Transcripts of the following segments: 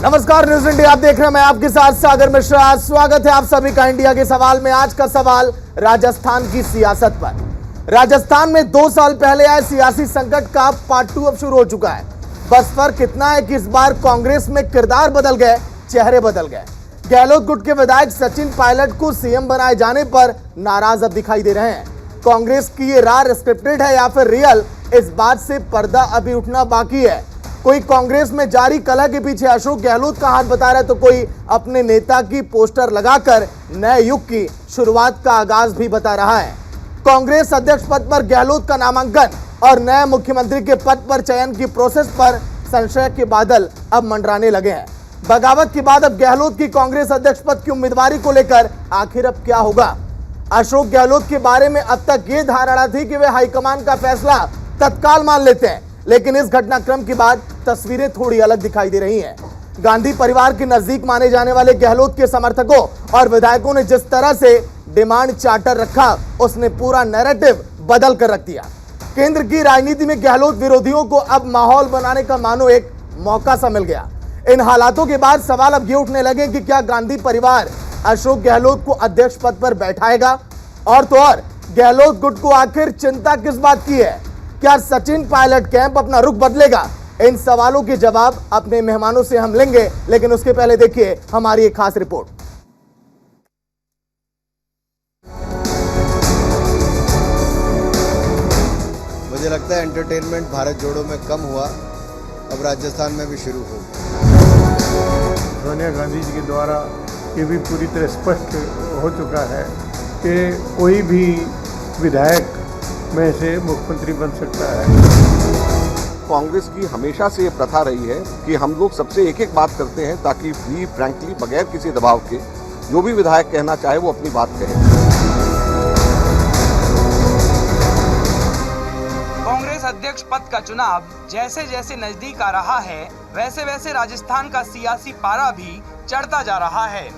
नमस्कार, news India आप देख रहे हैं। मैं आपके साथ सागर मिश्रा। स्वागत है आप सभी का इंडिया के सवाल में। आज का सवाल राजस्थान की सियासत पर। राजस्थान में 2 साल पहले आए सियासी संकट का पार्ट 2 अब शुरू हो चुका है। बस फर्क इतना है कि इस बार कांग्रेस में किरदार बदल गए, चेहरे बदल गए। गहलोत गुट के विधायक सचिन पायलट को सीएम बनाए जाने पर नाराज अब दिखाई दे रहे हैं। कांग्रेस की ये रार स्क्रिप्टेड है या फिर रियल, इस बात से पर्दा अभी उठना बाकी है। कोई कांग्रेस में जारी कलह के पीछे अशोक गहलोत का हाथ बता रहा है, तो कोई अपने नेता की पोस्टर लगाकर नए युग की शुरुआत का आगाज भी बता रहा है। कांग्रेस अध्यक्ष पद पर गहलोत का नामांकन और नए मुख्यमंत्री के पद पर चयन की प्रोसेस पर संशय के बादल अब मंडराने लगे हैं। बगावत के बाद अब गहलोत की कांग्रेस अध्यक्ष पद की उम्मीदवारी को लेकर आखिर अब क्या होगा। अशोक गहलोत के बारे में अब तक ये धारणा थी कि वे हाईकमान का फैसला तत्काल मान लेते हैं, लेकिन इस घटनाक्रम के बाद तस्वीरें थोड़ी अलग दिखाई दे रही हैं। गांधी परिवार के नजदीक माने जाने वाले गहलोत के समर्थकों और विधायकों ने जिस तरह से डिमांड चार्टर रखा, उसने पूरा नैरेटिव बदल कर रख दिया। केंद्र की राजनीति में गहलोत विरोधियों को अब माहौल बनाने का मानो एक मौका सा मिल गया। इन हालातों के बाद सवाल अब ये उठने लगे कि क्या गांधी परिवार अशोक गहलोत को अध्यक्ष पद पर बैठाएगा, और तो और गहलोत गुट को आखिर चिंता किस बात की है। क्या सचिन पायलट कैंप अपना रुख बदलेगा? इन सवालों के जवाब अपने मेहमानों से हम लेंगे, लेकिन उसके पहले देखिए हमारी एक खास रिपोर्ट। मुझे लगता है एंटरटेनमेंट भारत जोड़ो में कम हुआ, अब राजस्थान में भी शुरू हो। सोनिया गांधी जी के द्वारा ये भी पूरी तरह स्पष्ट हो चुका है कि कोई भी विधायक में से मुख्यमंत्री बन सकता है। कांग्रेस की हमेशा से ये प्रथा रही है कि हम लोग सबसे एक एक बात करते हैं, ताकि फ्री फ्रैंकली बगैर किसी दबाव के जो भी विधायक कहना चाहे वो अपनी बात कहे। कांग्रेस अध्यक्ष पद का चुनाव जैसे जैसे नजदीक आ रहा है, वैसे वैसे राजस्थान का सियासी पारा भी चढ़ता जा रहा है।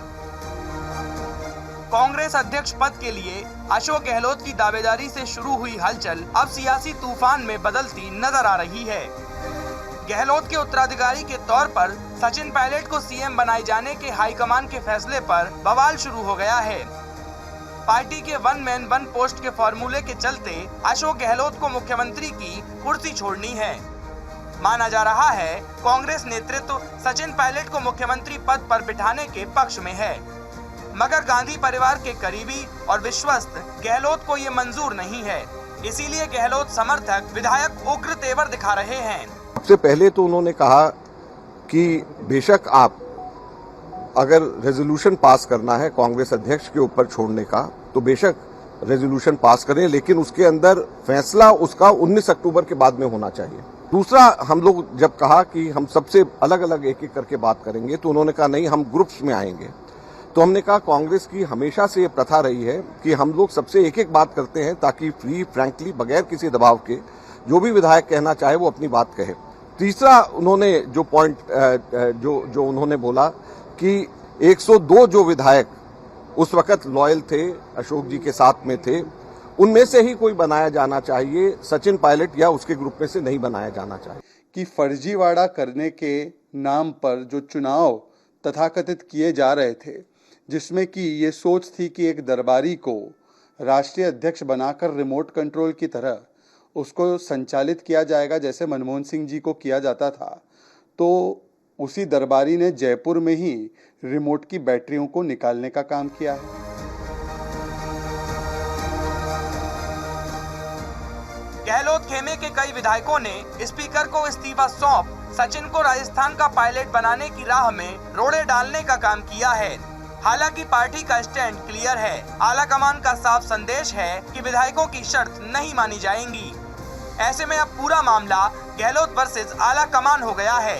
कांग्रेस अध्यक्ष पद के लिए अशोक गहलोत की दावेदारी से शुरू हुई हलचल अब सियासी तूफान में बदलती नजर आ रही है। गहलोत के उत्तराधिकारी के तौर पर सचिन पायलट को सीएम बनाए जाने के हाईकमान के फैसले पर बवाल शुरू हो गया है। पार्टी के वन मैन वन पोस्ट के फॉर्मूले के चलते अशोक गहलोत को मुख्यमंत्री की कुर्सी छोड़नी है। माना जा रहा है कांग्रेस नेतृत्व सचिन पायलट को मुख्यमंत्री पद पर बिठाने के पक्ष में है, मगर गांधी परिवार के करीबी और विश्वस्त गहलोत को ये मंजूर नहीं है। इसीलिए गहलोत समर्थक विधायक उग्र तेवर दिखा रहे हैं। सबसे पहले तो उन्होंने कहा कि बेशक आप अगर रेजोल्यूशन पास करना है कांग्रेस अध्यक्ष के ऊपर छोड़ने का, तो बेशक रेजोल्यूशन पास करें, लेकिन उसके अंदर फैसला उसका 19 अक्टूबर के बाद में होना चाहिए। दूसरा, हम लोग जब कहा कि हम सबसे अलग अलग एक एक करके बात करेंगे, तो उन्होंने कहा नहीं, हम ग्रुप्स में आएंगे। तो हमने कहा कांग्रेस की हमेशा से ये प्रथा रही है कि हम लोग सबसे एक एक बात करते हैं, ताकि फ्री फ्रैंकली बगैर किसी दबाव के जो भी विधायक कहना चाहे वो अपनी बात कहे। तीसरा, उन्होंने जो पॉइंट जो उन्होंने बोला कि 102 जो विधायक उस वक्त लॉयल थे, अशोक जी के साथ में थे, उनमें से ही कोई बनाया जाना चाहिए, सचिन पायलट या उसके ग्रुप में से नहीं बनाया जाना चाहिए। कि फर्जीवाड़ा करने के नाम पर जो चुनाव तथाकथित किए जा रहे थे, जिसमें कि ये सोच थी कि एक दरबारी को राष्ट्रीय अध्यक्ष बनाकर रिमोट कंट्रोल की तरह उसको संचालित किया जाएगा, जैसे मनमोहन सिंह जी को किया जाता था, तो उसी दरबारी ने जयपुर में ही रिमोट की बैटरियों को निकालने का काम किया है। गहलोत खेमे के कई विधायकों ने स्पीकर को इस्तीफा सौंप सचिन को राजस्थान का पायलट बनाने की राह में रोड़े डालने का काम किया है। हालांकि पार्टी का स्टैंड क्लियर है। आला कमान का साफ संदेश है कि विधायकों की शर्त नहीं मानी जाएंगी। ऐसे में अब पूरा मामला गहलोत वर्सेस आला कमान हो गया है।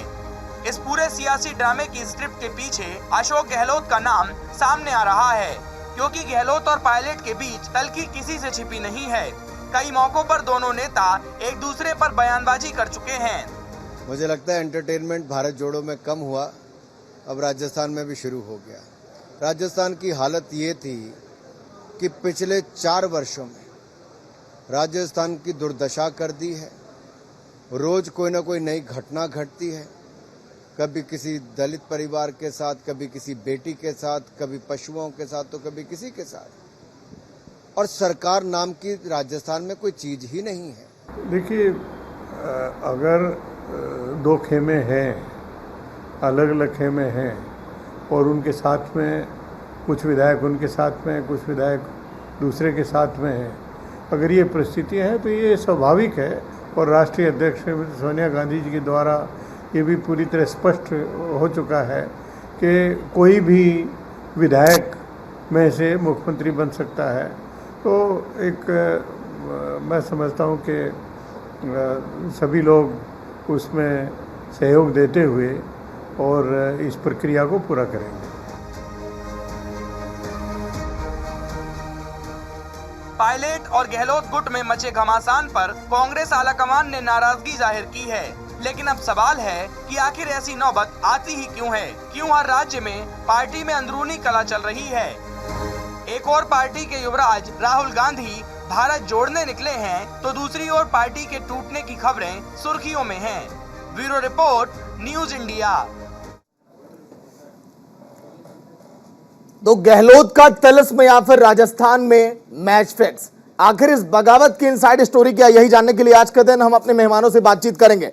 इस पूरे सियासी ड्रामे की स्क्रिप्ट के पीछे अशोक गहलोत का नाम सामने आ रहा है, क्योंकि गहलोत और पायलट के बीच तलखी किसी से छिपी नहीं है। कई मौकों पर दोनों नेता एक दूसरे पर बयानबाजी कर चुके हैं। मुझे लगता है एंटरटेनमेंट भारत जोड़ो में कम हुआ, अब राजस्थान में भी शुरू हो गया। राजस्थान की हालत ये थी कि पिछले 4 वर्षों में राजस्थान की दुर्दशा कर दी है। रोज कोई ना कोई नई घटना घटती है। कभी किसी दलित परिवार के साथ, कभी किसी बेटी के साथ, कभी पशुओं के साथ, तो कभी किसी के साथ। और सरकार नाम की राजस्थान में कोई चीज ही नहीं है। देखिए, अगर दो खेमे हैं, अलग अलग खेमे हैं, और उनके साथ में कुछ विधायक उनके साथ में, कुछ विधायक दूसरे के साथ में हैं, अगर ये परिस्थितियाँ हैं तो ये स्वाभाविक है। और राष्ट्रीय अध्यक्ष सोनिया गांधी जी के द्वारा ये भी पूरी तरह स्पष्ट हो चुका है कि कोई भी विधायक में से मुख्यमंत्री बन सकता है। तो एक मैं समझता हूँ कि सभी लोग उसमें सहयोग देते हुए और इस प्रक्रिया को पूरा करेंगे। पायलट और गहलोत गुट में मचे घमासान पर कांग्रेस आलाकमान ने नाराजगी जाहिर की है, लेकिन अब सवाल है कि आखिर ऐसी नौबत आती ही क्यों है? क्यों हर राज्य में पार्टी में अंदरूनी कलह चल रही है? एक और पार्टी के युवराज राहुल गांधी भारत जोड़ने निकले हैं, तो दूसरी ओर पार्टी के टूटने की खबरें सुर्खियों में हैं। Bureau report, news India. तो गहलोत का तिलिस्म या फिर राजस्थान में मैच फिक्स, आखिर इस बगावत की इनसाइड स्टोरी क्या, यही जानने के लिए आज के दिन हम अपने मेहमानों से बातचीत करेंगे।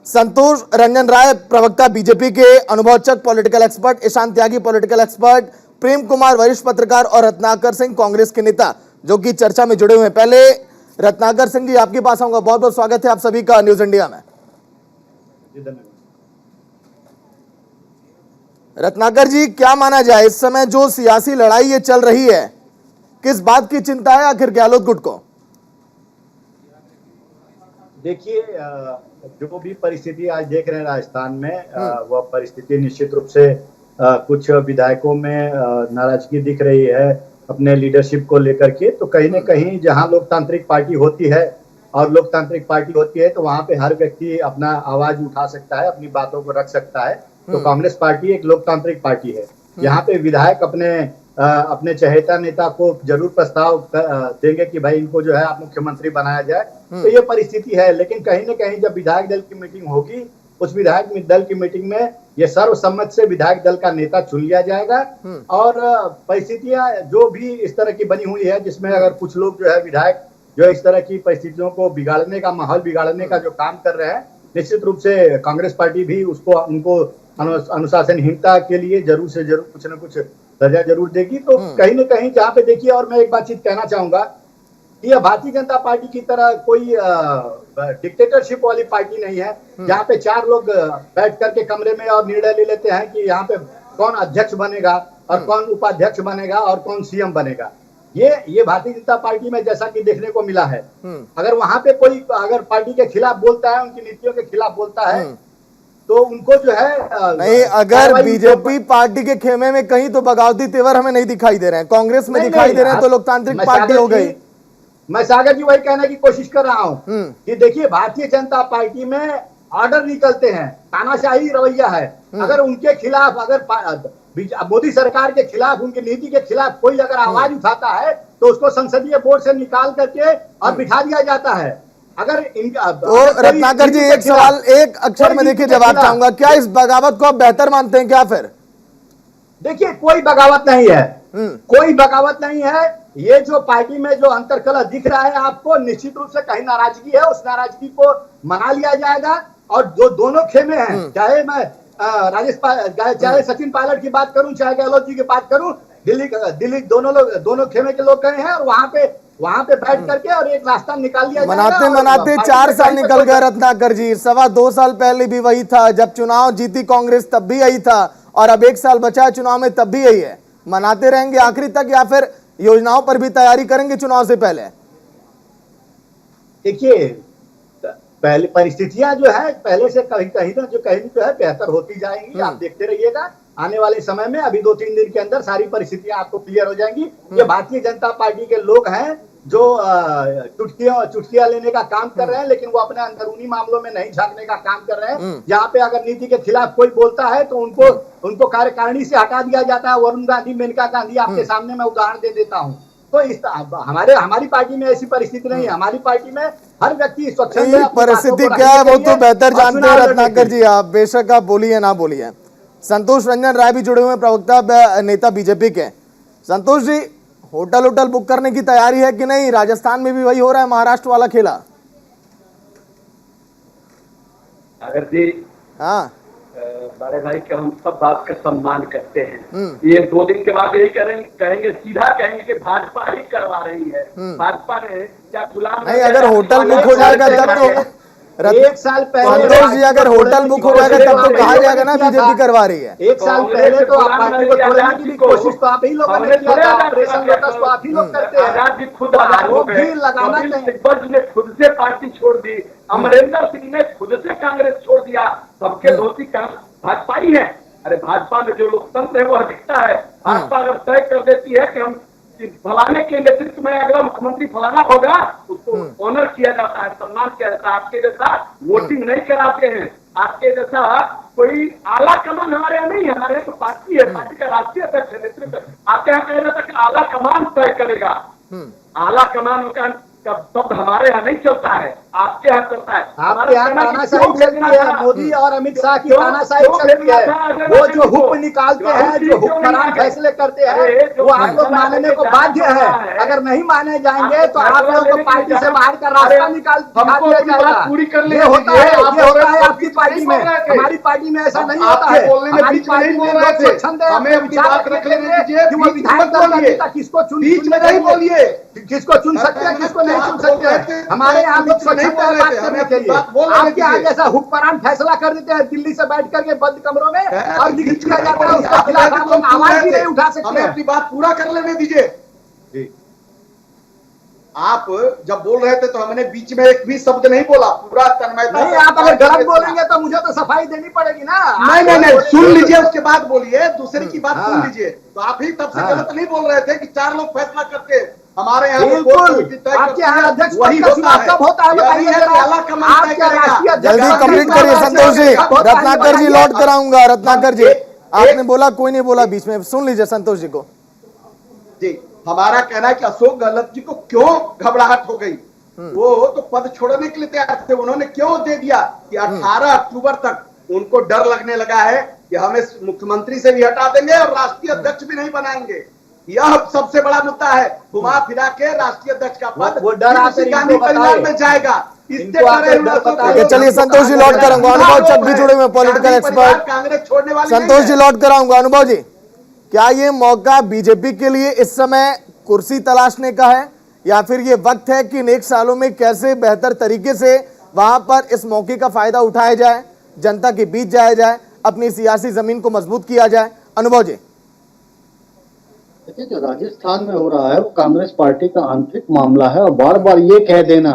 संतोष रंजन राय, प्रवक्ता बीजेपी के, अनुभवचक पॉलिटिकल एक्सपर्ट, ईशान त्यागी पॉलिटिकल एक्सपर्ट, प्रेम कुमार वरिष्ठ पत्रकार और रत्नाकर सिंह कांग्रेस के नेता जो कि चर्चा में जुड़े हुए हैं। पहले रत्नाकर सिंह जी, आपके पास आऊंगा। बहुत बहुत स्वागत है आप सभी का न्यूज इंडिया में। रत्नाकर जी, क्या माना जाए इस समय जो सियासी लड़ाई ये चल रही है, किस बात की चिंता है आखिर गहलोत गुट को? देखिए, जो भी परिस्थिति आज देख रहे हैं राजस्थान में, वह परिस्थिति निश्चित रूप से कुछ विधायकों में नाराजगी दिख रही है अपने लीडरशिप को लेकर के। तो कहीं ना कहीं जहां लोकतांत्रिक पार्टी होती है और लोकतांत्रिक पार्टी होती है तो वहां पे हर व्यक्ति अपना आवाज उठा सकता है, अपनी बातों को रख सकता है। तो कांग्रेस पार्टी एक लोकतांत्रिक पार्टी है। यहाँ पे विधायक अपने चहेता नेता को जरूर प्रस्ताव देंगे कि भाई इनको जो है आप मुख्यमंत्री बनाया जाए। तो ये परिस्थिति है। लेकिन कहीं ना कहीं जब विधायक दल की मीटिंग होगी, उस विधायक दल की मीटिंग में ये सर्वसम्मत से विधायक दल का नेता चुन लिया जाएगा। और परिस्थितियां जो भी इस तरह की बनी हुई है, जिसमें अगर कुछ लोग जो है विधायक जो इस तरह की परिस्थितियों को बिगाड़ने का, माहौल बिगाड़ने का जो काम कर रहे हैं, निश्चित रूप से कांग्रेस पार्टी भी उनको अनुशासनहीनता के लिए जरूर से जरूर कुछ न कुछ सजा जरूर देगी। तो कहीं ना कहीं जहाँ पे देखिए, और मैं एक बात चीज कहना चाहूंगा कि यह भारतीय जनता पार्टी की तरह कोई डिक्टेटरशिप वाली पार्टी नहीं है, जहाँ पे चार लोग बैठ करके कमरे में और निर्णय ले लेते हैं कि यहाँ पे कौन अध्यक्ष बनेगा और कौन उपाध्यक्ष बनेगा और कौन सीएम बनेगा। ये भारतीय जनता पार्टी में जैसा कि देखने को मिला है। अगर वहां पे कोई अगर पार्टी के खिलाफ बोलता है, उनकी नीतियों के खिलाफ बोलता है, तो उनको जो है नहीं, अगर बीजेपी पार्टी के खेमे में कहीं तो बगावती तेवर हमें नहीं दिखाई दे रहे हैं, कांग्रेस में दिखाई दे रहे हैं, तो लोकतांत्रिक पार्टी हो गई। मैं सागर जी वही कहने की कोशिश कर रहा हूँ कि देखिए, भारतीय जनता पार्टी में ऑर्डर निकलते हैं, तानाशाही रवैया है। अगर उनके खिलाफ, अगर मोदी सरकार के खिलाफ, उनकी नीति के खिलाफ कोई अगर आवाज उठाता है तो उसको संसदीय बोर्ड से निकाल करके और बिठा दिया जाता है। अगर तो रत्नाकर जी, एक सवाल एक अक्षर में देखिए जवाब चाहूंगा, क्या इस बगावत को आप बेहतर मानते हैं क्या? फिर देखिए, कोई बगावत नहीं है, कोई बगावत नहीं है। ये जो पार्टी में जो अंतरकलह दिख रहा है आपको, निश्चित रूप से कहीं नाराजगी है, उस नाराजगी को मना लिया जाएगा। और जो दोनों खेमे हैं, चाहे मैं चाहे सचिन पायलट की बात करूं, चाहे गहलोत जी की बात करूं, दिल्ली दोनों खेमे के लोग गए हैं और वहां पे बैठ करके और एक रास्ता निकाल लिया जाएगा। मनाते 4 साल निकल गए रत्नाकर जी। 2.25 साल पहले भी वही था, जब चुनाव जीती कांग्रेस तब भी यही था, और अब 1 साल बचा है चुनाव में तब भी यही है। मनाते रहेंगे आखिरी तक या फिर योजनाओं पर भी तैयारी करेंगे चुनाव से पहले? देखिए, पहले परिस्थितियां जो है पहले से कहीं जो है बेहतर होती जाएंगी। आप देखते रहिएगा, आने वाले समय में अभी 2-3 दिन के अंदर सारी परिस्थितियां आपको क्लियर हो जाएंगी। ये भारतीय जनता पार्टी के लोग हैं जो चुटकियां लेने का काम कर रहे हैं, लेकिन वो अपने अंदरूनी मामलों में नहीं झांकने का काम कर रहे हैं। यहाँ पे अगर नीति के खिलाफ कोई बोलता है तो उनको कार्यकारिणी से हटा दिया जाता है। वरुण गांधी, मेनका गांधी, आपके सामने मैं उदाहरण दे देता हूँ। तो इस हमारी पार्टी में ऐसी परिस्थिति नहीं है। हमारी पार्टी में हर व्यक्ति स्वच्छंद नहीं, परिस्थिति क्या है वो तो बेहतर जानते हैं रत्नाकर जी। आप बेशक आप बोलिए ना बोलिए। संतोष रंजन राय भी जुड़े हुए प्रवक्ता नेता बीजेपी के। संतोष जी, होटल बुक करने की तैयारी है कि नहीं? राजस्थान में भी वही हो रहा है, महाराष्ट्र वाला खेला। अगर जी हाँ, बड़े भाई के हम सब बात का सम्मान करते हैं। ये 2 दिन के बाद यही कहेंगे सीधा कहेंगे कि भाजपा ही करवा रही है। भाजपा ने क्या गुलाम नहीं, अगर होटल बुक हो जाएगा तब तो एक साल पहले संतोष जी, अगर होटल बुक हो जाएगा तब तो कहा जाएगा ना बीजेपी करवा रही है। एक साल पहले तो आप पार्टी को तोड़ने की भी कोशिश तो आप ही लोगों ने किया था। ऑपरेशन लोटस तो आप ही लोग करते हैं। आजाद जी खुद आरोप भी लगाना चाहिए। ने खुद से पार्टी छोड़ दी, अमरिंदर सिंह ने खुद से कांग्रेस छोड़ दिया। सबके धोती भाजपा ही है। अरे भाजपा में जो लोकतंत्र है वो अधिकता है। भाजपा अगर तय कर देती है कि हम फलाने के नेतृत्व में अगला मुख्यमंत्री फलाना होगा, उसको ऑनर किया जाता है, सम्मान किया जाता है। आपके जैसा वोटिंग नहीं कराते हैं। आपके जैसा कोई आला कमान हमारे यहाँ नहीं है। हमारे यहाँ तो पार्टी है, पार्टी का राष्ट्रीय अध्यक्ष है, नेतृत्व। आपके यहाँ कह जाता है आला कमान तय करेगा। आला कमान का शब्द हमारे यहाँ नहीं चलता है, आपके यहाँ चलता है। आपके यहाँ तानाशाही चलती है। मोदी और अमित शाह की तानाशाही चलती है। वो जो हुक निकालते हैं, जो हुक्मरान फैसले करते हैं, वो आप लोग मानने को बाध्य है। अगर नहीं माने जाएंगे तो आप लोग को पार्टी से बाहर का रास्ता निकाल दिया जाएगा। ये होता है आपकी पार्टी में। हमारी पार्टी में ऐसा नहीं होता है। हमारी पार्टी में लोग स्वच्छंद है। हमें अपनी बात रख लेने दीजिए। कि वो विधायक दल का नेता किसको चुन किसको चुन सकते हैं, किसको नहीं चुन सकते हैं। हमारे यहाँ लोग स्वच्छंद बात करने के लिए आपके यहाँ जैसा हुक्मरान फैसला कर देते हैं दिल्ली से बैठ करके बंद कमरों में और लिखित किया जाता है। उसके खिलाफ आप लोग आवाज भी नहीं उठा सकते। अपनी बात पूरा कर लेने दीजिए। आप जब बोल रहे थे तो हमने बीच में एक भी शब्द नहीं बोला। पूरा तन्मयता नहीं, आप अगर गलत बोलेंगे तो मुझे तो सफाई देनी पड़ेगी ना। नहीं, सुन लीजिए, उसके बाद बोलिए। दूसरे की बात सुन लीजिए। तो आप ही तब से गलत नहीं बोल रहे थे कि 4 लोग फैसला करते हमारे यहाँ। आपके यहाँ अध्यक्ष वही चुनाव कब होता है बताइए। जल्दी कंप्लीट करिए संतोष जी। रत्नाकर जी लौट कर आऊंगा। रत्नाकर जी, आपने बोला, कोई नहीं बोला बीच में, सुन लीजिए संतोष जी को। जी, हमारा कहना है कि अशोक गहलोत जी को क्यों घबराहट हो गई। वो तो पद छोड़ने के लिए तैयार थे। उन्होंने क्यों दे दिया कि 18 अक्टूबर तक उनको डर लगने लगा है कि हमें मुख्यमंत्री से भी हटा देंगे और राष्ट्रीय अध्यक्ष भी नहीं बनाएंगे। यह सबसे बड़ा मुद्दा है। घुमा फिरा के राष्ट्रीय अध्यक्ष का पद वो डर गांधी परिवार में जाएगा। चलिए संतोष जी लौट कर आऊंगा। अनुभव चक भी जुड़े हुए पॉलिटिकल एक्सपर्ट कांग्रेस छोड़ने वाले संतोष जी लौट कर आऊंगा। अनुभव जी, क्या ये मौका बीजेपी के लिए इस समय कुर्सी तलाशने का है या फिर ये वक्त है कि नेक्स्ट सालों में कैसे बेहतर तरीके से वहां पर इस मौके का फायदा उठाया जाए, जनता के बीच जाया जाए, अपनी सियासी जमीन को मजबूत किया जाए? अनुभव जी, देखिए, जो राजस्थान में हो रहा है वो कांग्रेस पार्टी का आंतरिक मामला है। और बार बार ये कह देना,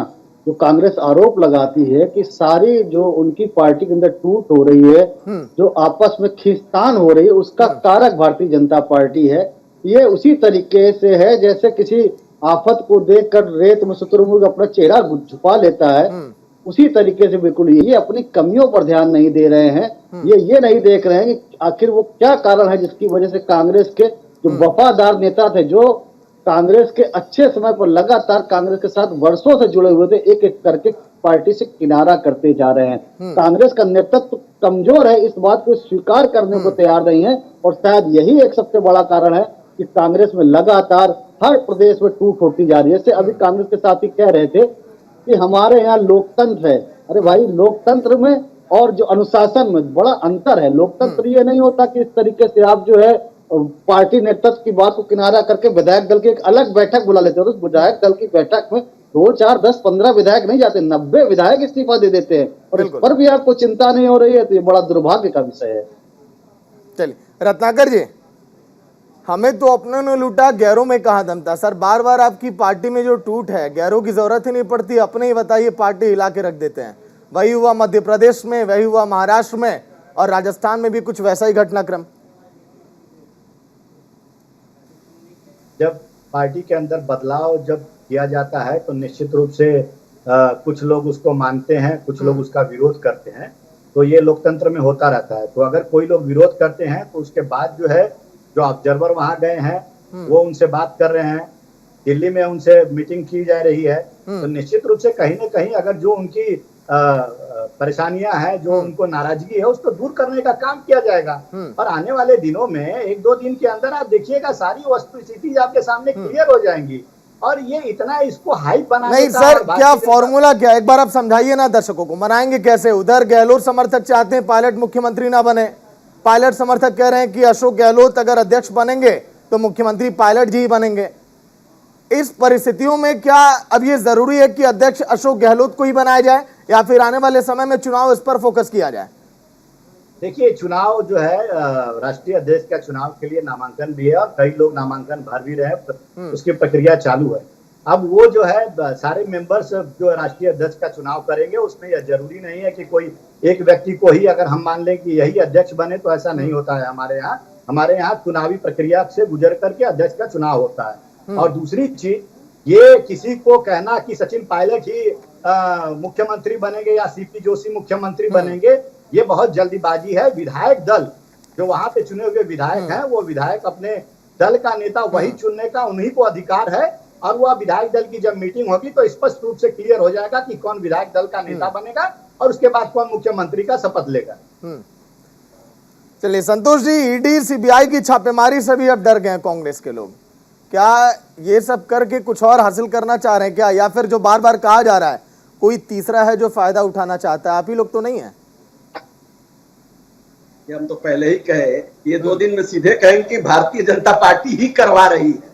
जो कांग्रेस आरोप लगाती है कि सारी जो उनकी पार्टी के अंदर टूट हो रही है, जो आपस में खींचतान हो रही है, उसका कारक भारतीय जनता पार्टी है। ये उसी तरीके से है जैसे किसी आफत को देखकर रेत में शुतुरमुर्ग अपना चेहरा छुपा लेता है। उसी तरीके से बिल्कुल ये अपनी कमियों पर ध्यान नहीं दे रहे हैं। ये नहीं देख रहे हैं कि आखिर वो क्या कारण है जिसकी वजह से कांग्रेस के जो वफादार नेता थे, जो कांग्रेस के अच्छे समय पर लगातार कांग्रेस के साथ वर्षों से जुड़े हुए थे, एक एक करके पार्टी से किनारा करते जा रहे हैं। कांग्रेस का नेतृत्व कमजोर है, इस बात को स्वीकार करने को तैयार नहीं है। और शायद यही एक सबसे बड़ा कारण है कि कांग्रेस में लगातार हर प्रदेश में टूट होती जा रही है। जैसे अभी कांग्रेस के साथी कह रहे थे कि हमारे यहाँ लोकतंत्र है। अरे भाई, लोकतंत्र में और जो अनुशासन में बड़ा अंतर है। लोकतंत्र ये नहीं होता कि इस तरीके से आप जो है पार्टी नेतृत्व की बात को किनारा करके विधायक दल की एक अलग बैठक बुला लेते हो। तो विधायक दल की बैठक में 2, 4, 10, 15 विधायक नहीं जाते, 90 विधायक इस्तीफा दे देते हैं। और इस पर भी आपको चिंता नहीं हो रही है, तो ये बड़ा दुर्भाग्य का विषय है। चलिए रत्नाकर जी, हमें तो अपनों ने लूटा, गैरों में कहाँ दम था। सर, बार बार आपकी पार्टी में जो टूट है, गैरों की जरूरत ही नहीं पड़ती, अपने ही बताइए, पार्टी हिला के रख देते हैं। वही हुआ मध्य प्रदेश में, वही हुआ महाराष्ट्र में, और राजस्थान में भी कुछ वैसा ही घटनाक्रम। जब पार्टी के अंदर बदलाव जब किया जाता है तो निश्चित रूप से कुछ लोग उसको मानते हैं, कुछ लोग उसका विरोध करते हैं। तो ये लोकतंत्र में होता रहता है। तो अगर कोई लोग विरोध करते हैं तो उसके बाद जो है, जो ऑब्जर्वर वहां गए हैं वो उनसे बात कर रहे हैं, दिल्ली में उनसे मीटिंग की जा रही है, तो निश्चित रूप से कहीं ना कहीं अगर जो उनकी परेशानियां हैं, जो उनको नाराजगी है, उसको दूर करने का काम किया जाएगा। और आने वाले दिनों में 1-2 दिन के अंदर आप देखिएगा सारी वस्तुस्थिति आपके सामने क्लियर हो जाएंगी। और ये इतना इसको हाइप बनाने नहीं का सर, और क्या बातचीत फॉर्मूला क्या, एक बार आप समझाइए ना दर्शकों को, मनाएंगे कैसे? उधर गहलोत समर्थक चाहते हैं पायलट मुख्यमंत्री ना बने, पायलट समर्थक कह रहे हैं कि अशोक गहलोत अगर अध्यक्ष बनेंगे तो मुख्यमंत्री पायलट जी ही बनेंगे। इस परिस्थितियों में क्या अब ये जरूरी है कि अध्यक्ष अशोक गहलोत को ही बनाया जाए या फिर आने वाले समय में चुनाव इस पर फोकस किया जाए? देखिए, चुनाव जो है राष्ट्रीय अध्यक्ष का चुनाव के लिए नामांकन भी है और कई लोग नामांकन भर भी रहे हैं, उसकी प्रक्रिया चालू है। अब वो जो है सारे मेंबर्स जो राष्ट्रीय अध्यक्ष का चुनाव करेंगे, उसमें यह जरूरी नहीं है कि कोई एक व्यक्ति को ही अगर हम मान लें कि यही अध्यक्ष बने, तो ऐसा नहीं होता है। हमारे यहाँ चुनावी प्रक्रिया से गुजर करके अध्यक्ष का चुनाव होता है। और दूसरी चीज, ये किसी को कहना कि सचिन पायलट ही मुख्यमंत्री बनेंगे या सीपी जोशी मुख्यमंत्री बनेंगे, ये बहुत जल्दीबाजी है। विधायक दल जो वहां पे चुने हुए विधायक हैं, वो विधायक अपने दल का नेता वही चुनने का उन्हीं को अधिकार है। और वह विधायक दल की जब मीटिंग होगी तो स्पष्ट रूप से क्लियर हो जाएगा कि कौन विधायक दल का नेता बनेगा और उसके बाद कौन मुख्यमंत्री का शपथ लेगा। चलिए संतोष जी, ईडी सीबीआई की छापेमारी से भी अब डर गए कांग्रेस के लोग। क्या ये सब करके कुछ और हासिल करना चाह रहे हैं क्या, या फिर जो बार बार कहा जा रहा है कोई तीसरा है जो फायदा उठाना चाहता है? आप ही लोग तो नहीं है? हम तो पहले ही कहे, ये 2 दिन में सीधे कहेंगे कि भारतीय जनता पार्टी ही करवा रही है,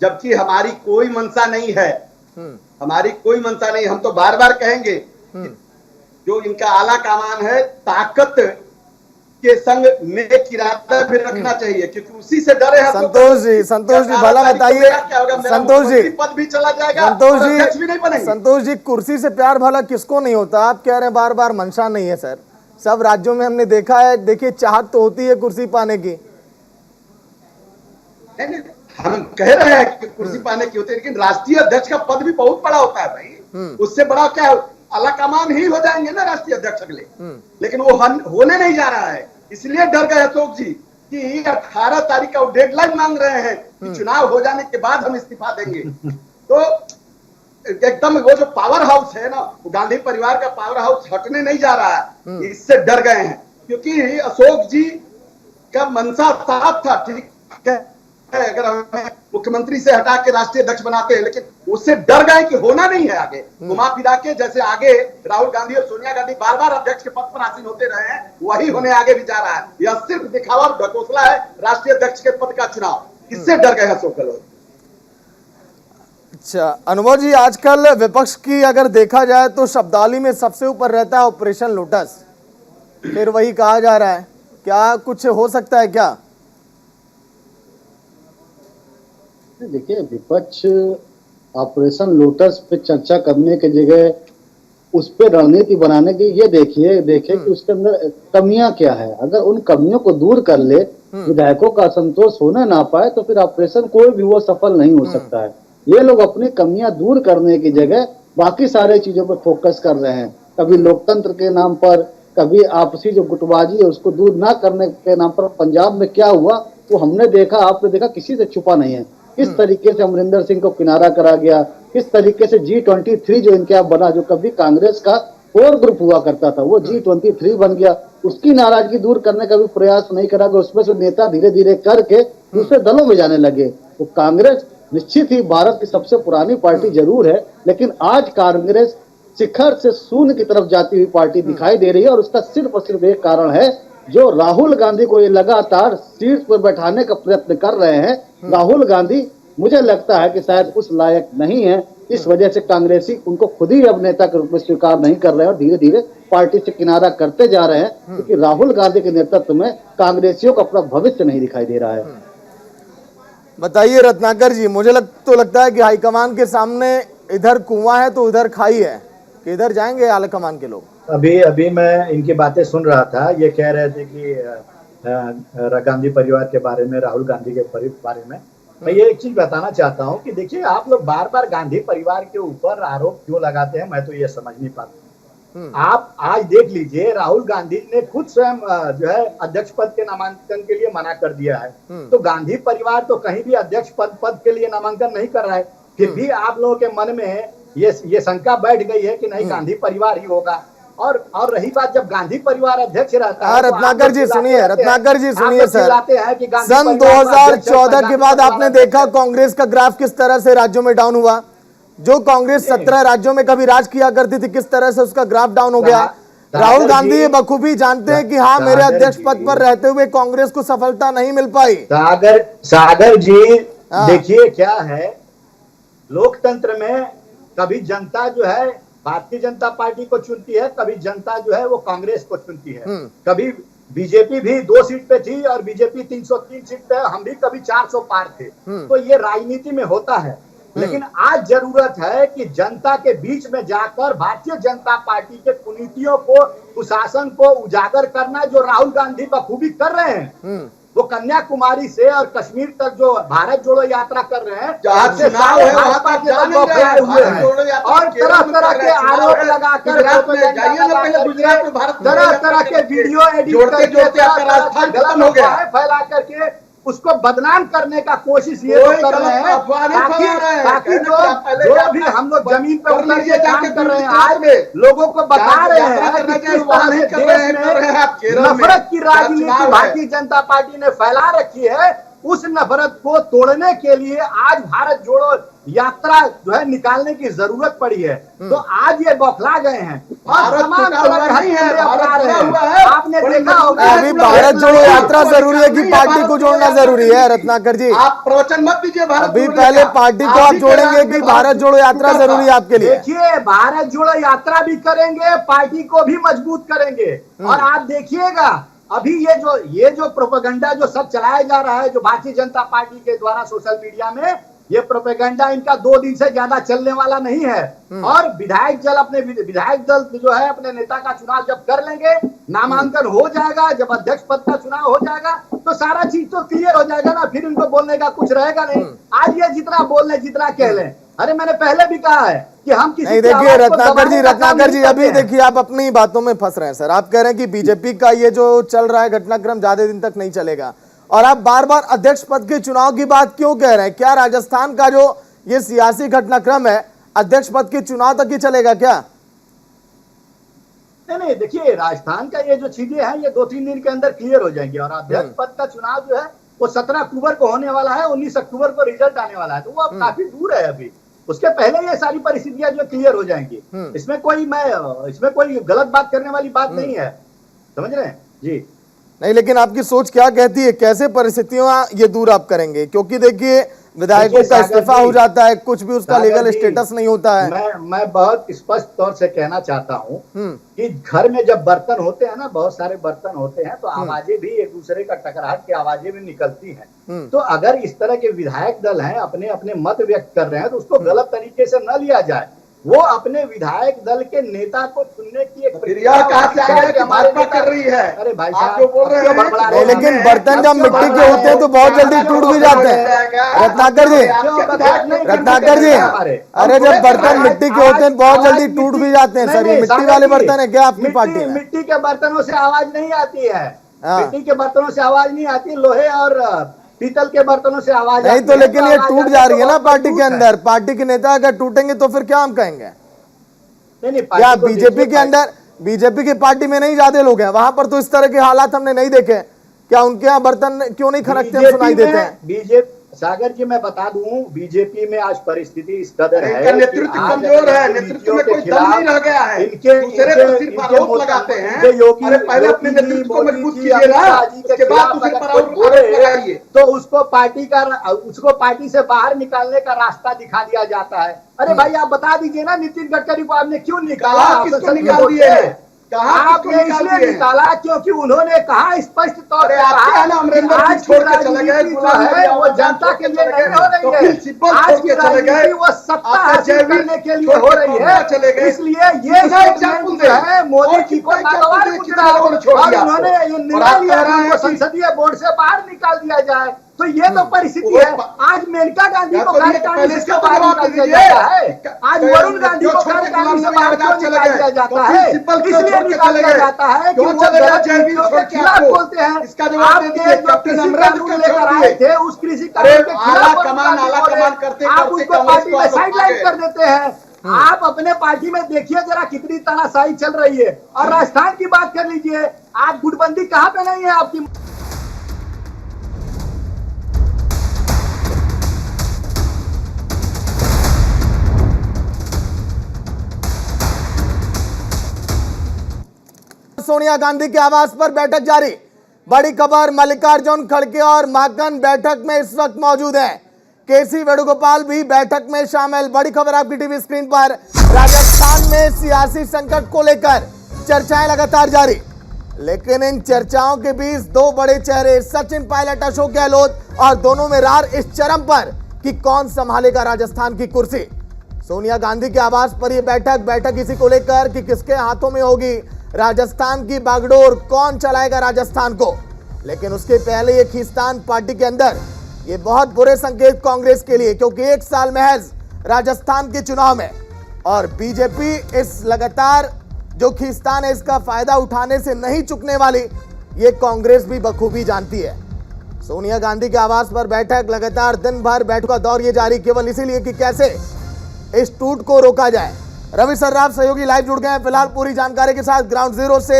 जबकि हमारी कोई मंशा नहीं है। हमारी कोई मंशा नहीं। हम तो बार बार कहेंगे जो इनका आला कमान है, ताकत के संग नेक इरादा भी रखना चाहिए, क्योंकि उसी से डरे हैं। संतोष जी भला बताइए, संतोष जी पद भी चला जाएगा, अध्यक्ष भी नहीं बनेंगे। संतोष जी, कुर्सी से प्यार भला किसको नहीं होता? आप कह रहे हैं बार बार मंशा नहीं है सर, सब राज्यों में हमने देखा है। देखिए, चाहत तो होती है कुर्सी पाने की। नहीं, हम कह रहे हैं कि कुर्सी पाने की होती है, लेकिन राष्ट्रीय अध्यक्ष का पद भी बहुत बड़ा होता है भाई। उससे बड़ा क्या आला कमान ही हो जाएंगे ना राष्ट्रीय अध्यक्ष अगले। लेकिन वो होने नहीं जा रहा है, इसलिए डर गए अशोक जी कि 18 तारीख का डेडलाइन मांग रहे हैं कि चुनाव हो जाने के बाद हम इस्तीफा देंगे। तो एकदम वो जो पावर हाउस है ना, वो गांधी परिवार का पावर हाउस हटने नहीं जा रहा है, इससे डर गए हैं। क्योंकि अशोक जी का मंशा साफ था, ठीक है, अगर हमें मुख्यमंत्री से हटा के राष्ट्रीय अध्यक्ष बनाते हैं, लेकिन उससे डर गए कि होना नहीं है आगे। घुमा फिरा के जैसे आगे राहुल गांधी और सोनिया गांधी बार बार अध्यक्ष के पद पर आसीन होते रहे हैं, वही होने आगे भी जा रहा है। यह सिर्फ दिखावा और ढकोसला है राष्ट्रीय अध्यक्ष के पद का चुनाव, इससे डर गए अशोक गहलोत। अच्छा अनुभव जी, आजकल विपक्ष की अगर देखा जाए तो शब्दावली में सबसे ऊपर रहता है ऑपरेशन लोटस, फिर वही कहा जा रहा है। क्या कुछ हो सकता है क्या? देखिए, विपक्ष ऑपरेशन लोटस पे चर्चा करने के जगह उस पे रणनीति बनाने की, ये देखिए कि उसके अंदर कमियां क्या है। अगर उन कमियों को दूर कर ले, विधायकों का असंतोष होने ना पाए, तो फिर ऑपरेशन कोई भी वो सफल नहीं हो सकता है। ये लोग अपनी कमियां दूर करने की जगह बाकी सारे चीजों पर फोकस कर रहे हैं। कभी लोकतंत्र के नाम पर, कभी आपसी जो गुटबाजी है उसको दूर ना करने के नाम पर। पंजाब में क्या हुआ वो हमने देखा, आपने देखा, किसी से छुपा नहीं है। किस तरीके से अमरिंदर सिंह को किनारा करा गया, किस तरीके से G23 जो इनके यहाँ बना, जो कभी कांग्रेस का कोर ग्रुप हुआ करता था, वो G23 बन गया। उसकी नाराजगी दूर करने का भी प्रयास नहीं करा गया। उसमें से नेता धीरे धीरे करके दूसरे दलों में जाने लगे। तो कांग्रेस निश्चित ही भारत की सबसे पुरानी पार्टी जरूर है, लेकिन आज कांग्रेस शिखर से शून्य की तरफ जाती हुई पार्टी दिखाई दे रही है। और उसका सिर्फ और सिर्फ एक कारण है, जो राहुल गांधी को ये लगातार सीट पर बैठाने का प्रयत्न कर रहे हैं। राहुल गांधी मुझे लगता है कि शायद उस लायक नहीं है, इस वजह से कांग्रेसी उनको खुद ही अब नेता के रूप में स्वीकार नहीं कर रहे हैं और धीरे धीरे पार्टी से किनारा करते जा रहे हैं, क्योंकि राहुल गांधी के नेतृत्व में कांग्रेसियों को अपना भविष्य नहीं दिखाई दे रहा है। बताइए रत्नाकर जी, मुझे लगता है कि हाईकमान के सामने इधर कुआं है तो उधर खाई है, कि इधर जाएंगे आला कमान के लोग? अभी मैं इनकी बातें सुन रहा था, ये कह रहे थे कि गांधी परिवार के बारे में, राहुल गांधी के बारे में। मैं ये एक चीज बताना चाहता हूँ कि देखिए, आप लोग बार बार गांधी परिवार के ऊपर आरोप क्यों लगाते हैं, मैं तो ये समझ नहीं पाता। आप आज देख लीजिए, राहुल गांधी ने खुद स्वयं जो है अध्यक्ष पद के नामांकन के लिए मना कर दिया है। तो गांधी परिवार तो कहीं भी अध्यक्ष पद के लिए नामांकन नहीं कर रहा है। फिर भी आप लोगों के मन में ये शंका बैठ गई है कि नहीं गांधी परिवार ही होगा। और रही बात, जब गांधी परिवार अध्यक्ष रहता है, रत्नाकर जी सुनिए, रत्नाकर जी सुनिए सर, हैं कि गांधी सन परिवार का अध्यक्ष 2014 के बाद आपने देखा कांग्रेस का ग्राफ किस तरह से राज्यों में डाउन हुआ। जो कांग्रेस 17 राज्यों में कभी राज किया करती थी, किस तरह से उसका ग्राफ डाउन हो गया। राहुल गांधी ये बखूबी जानते हैं कि हाँ, मेरे अध्यक्ष पद पर रहते हुए कांग्रेस को सफलता नहीं मिल पाई। सागर जी देखिए क्या है, लोकतंत्र में कभी जनता जो है भारतीय जनता पार्टी को चुनती है, कभी जनता जो है वो कांग्रेस को चुनती है। कभी बीजेपी भी 2 सीट पे थी और बीजेपी 303 सीट पे, हम भी कभी 400 पार थे। तो ये राजनीति में होता है। लेकिन आज जरूरत है कि जनता के बीच में जाकर भारतीय जनता पार्टी के कुनीतियों को, कुशासन को उजागर करना, जो राहुल गांधी बखूबी कर रहे हैं। वो कन्याकुमारी से और कश्मीर तक जो भारत जोड़ो यात्रा कर रहे हैं, जहाँ चुनाव है वहाँ पर जा नहीं रहे हैं, भारत जोड़ो यात्रा और तरह तरह के आरोप लगाकर, गुजरात में जाइए ना, पहले गुजरात में भारत तरह तरह के वीडियो एडिट जोड़ते जोड़ते आपका राजस्थान खत्म हो गया, फैला करके उसको बदनाम करने का कोशिश ये लोग कर रहे हैं, ताकि जो भी हम लोग जमीन पर उतर के काम कर रहे हैं, आज लोगों को बता रहे हैं कि किस तरह से देश में नफरत की राजनीति भारतीय जनता पार्टी ने फैला रखी है। उस नफरत को तोड़ने के लिए आज भारत जोड़ो यात्रा जो है निकालने की जरूरत पड़ी है। तो आज ये बौखला गए हैं और तमाम आपने देखा होगा। अभी भारत जोड़ो यात्रा जरूरी है कि पार्टी को जोड़ना जरूरी है? रत्नाकर जी आप प्रवचन मत दीजिए, भारत अभी पहले पार्टी को आप जोड़ेंगे कि भारत जोड़ो यात्रा जरूरी है आपके लिए? देखिए, भारत जोड़ो यात्रा भी करेंगे, पार्टी को भी मजबूत करेंगे। और आप देखिएगा अभी ये जो प्रोपेगेंडा जो सब चलाया जा रहा है, जो भारतीय जनता पार्टी के द्वारा सोशल मीडिया में, ये प्रोपेगेंडा इनका 2 दिन से ज्यादा चलने वाला नहीं है। और विधायक दल जो है अपने नेता का चुनाव जब कर लेंगे, नामांकन हो जाएगा, जब अध्यक्ष पद का चुनाव हो जाएगा, तो सारा चीज तो क्लियर हो जाएगा ना, फिर इनको बोलने का कुछ रहेगा नहीं। आज ये जितना बोल लें, जितना कह लें, अरे मैंने पहले भी कहा है कि हम किसी नहीं। देखिए रत्नाकर जी अभी देखिए आप अपनी बातों में फंस रहे हैं सर। आप कह रहे हैं कि बीजेपी का ये जो चल रहा है घटनाक्रम ज्यादा दिन तक नहीं चलेगा, और आप बार बार अध्यक्ष पद के चुनाव की बात क्यों कह रहे हैं? क्या राजस्थान का जो ये सियासी घटनाक्रम है अध्यक्ष पद के चुनाव तक ही चलेगा क्या? नहीं, देखिए राजस्थान का ये जो चीजें हैं ये 2-3 दिन के अंदर क्लियर हो जाएंगी। और अध्यक्ष पद का चुनाव जो है वो 17 अक्टूबर को होने वाला है, 19 अक्टूबर को रिजल्ट आने वाला है, तो वो अब काफी दूर है। अभी उसके पहले ये सारी परिस्थितियां जो क्लियर हो जाएंगी। इसमें कोई गलत बात करने वाली बात नहीं है, समझ रहे हैं जी? नहीं, लेकिन आपकी सोच क्या कहती है, कैसे परिस्थितियां ये दूर आप करेंगे? क्योंकि देखिए विधायकों का इस्तीफा हो जाता है, कुछ भी उसका लीगल स्टेटस नहीं होता है। मैं बहुत स्पष्ट तौर से कहना चाहता हूँ कि घर में जब बर्तन होते हैं ना, बहुत सारे बर्तन होते हैं, तो आवाजें भी एक दूसरे का टकराहट की आवाजें भी निकलती हैं। तो अगर इस तरह के विधायक दल हैं अपने अपने मत व्यक्त कर रहे हैं, तो उसको गलत तरीके से न लिया जाए। वो अपने विधायक दल के नेता को चुनने की एक प्रक्रिया कहाँ से आ गया कि भाजपा कर रही है? अरे भाई आप जो बोल रहे हैं, लेकिन बर्तन जब मिट्टी के होते हैं तो बहुत जल्दी टूट भी जाते हैं। रत्नाकर जी, अरे जब बर्तन मिट्टी के होते हैं बहुत जल्दी टूट भी जाते हैं सर। ये मिट्टी वाले बर्तन है क्या आपकी पार्टी में? मिट्टी के बर्तनों से आवाज नहीं आती है, मिट्टी के बर्तनों से आवाज नहीं आती, लोहे और पीतल के बर्तनों से आवाज नहीं। तो लेकिन ये टूट जा रही है ना पार्टी के अंदर। पार्टी के नेता अगर टूटेंगे तो फिर क्या हम कहेंगे? नहीं, क्या बीजेपी के अंदर, बीजेपी की पार्टी में नहीं ज्यादा लोग हैं, वहां पर तो इस तरह के हालात हमने नहीं देखे। क्या उनके यहाँ बर्तन क्यों नहीं खनकते सुनाई देते हैं? बीजेपी सागर जी मैं बता दूं, बीजेपी में आज परिस्थिति इस कदर है, नेतृत्व कमजोर है, नेतृत्व में कोई दम नहीं रह गया है। दूसरे पर सिर्फ आरोप लगाते हैं। अरे पहले अपने नेतृत्व को मजबूत कीजिए ना, उसके बाद दूसरे पर आरोप लगाइए। तो उसको पार्टी से बाहर निकालने का रास्ता दिखा दिया जाता है। अरे भाई आप बता दीजिए ना, नितिन गडकरी को आपने क्यों निकाला? किसको निकाल दिए है? आपने इसलिए निकाला क्योंकि उन्होंने कहा स्पष्ट तौर पे, आज की राजनीति जो है वो जनता के लिए नहीं हो रही है, आज की राजनीति वो सत्ता हासिल करने के लिए हो रही है। इसलिए ये स्टेटमेंट जो है मोदी जी को नागवार गुजरा और उन्होंने ये निर्णय लिया कि संसदीय बोर्ड से बाहर निकाल दिया जाए। तो ये तो परिस्थिति है। आज मेनका गांधी को कार्यकारिणी से बाहर निकाल दिया जाता है, आज वरुण गांधी को कार्यकारिणी से बाहर क्यों निकाल दिया जाता है? इसलिए निकाल दिया जाता है कि वो गलत नीतियों के खिलाफ बोलते हैं। आपके जो कृषि कानून लेकर आए थे उस कृषि कानून के खिलाफ आप उसको पार्टी में साइडलाइन कर देते हैं। आप अपने पार्टी में देखिए जरा कितनी तानाशाही चल रही है। और राजस्थान की बात कर लीजिए, आप गुटबंदी कहाँ पे नहीं है आपकी? सोनिया गांधी के आवास पर बैठक जारी। बड़ी खबर, मल्लिकार्जुन खड़गे और माकन बैठक में इस वक्त मौजूद हैं। केसी वेणुगोपाल भी बैठक में शामिल। बड़ी खबर आपकी टीवी स्क्रीन पर। राजस्थान में सियासी संकट को लेकर चर्चाएं लगातार जारी, लेकिन इन चर्चाओं के बीच दो बड़े चेहरे सचिन पायलट, अशोक गहलोत और दोनों में रार इस चरम पर कि कौन संभालेगा राजस्थान की कुर्सी। सोनिया गांधी के आवास पर यह बैठक इसी को लेकर कि किसके हाथों में होगी राजस्थान की बागडोर, कौन चलाएगा राजस्थान को। लेकिन उसके पहले ये खींचतान पार्टी के अंदर, ये बहुत बुरे संकेत कांग्रेस के लिए, क्योंकि एक साल महज राजस्थान के चुनाव में और बीजेपी इस लगातार जो खींचतान है इसका फायदा उठाने से नहीं चुकने वाली, ये कांग्रेस भी बखूबी जानती है। सोनिया गांधी के आवास पर बैठक, लगातार दिन भर बैठक का दौर ये जारी, केवल इसीलिए कि कैसे इस टूट को रोका जाए। रवि सर्राफ सहयोगी लाइव जुड़ गए हैं फिलहाल पूरी जानकारी के साथ ग्राउंड जीरो से।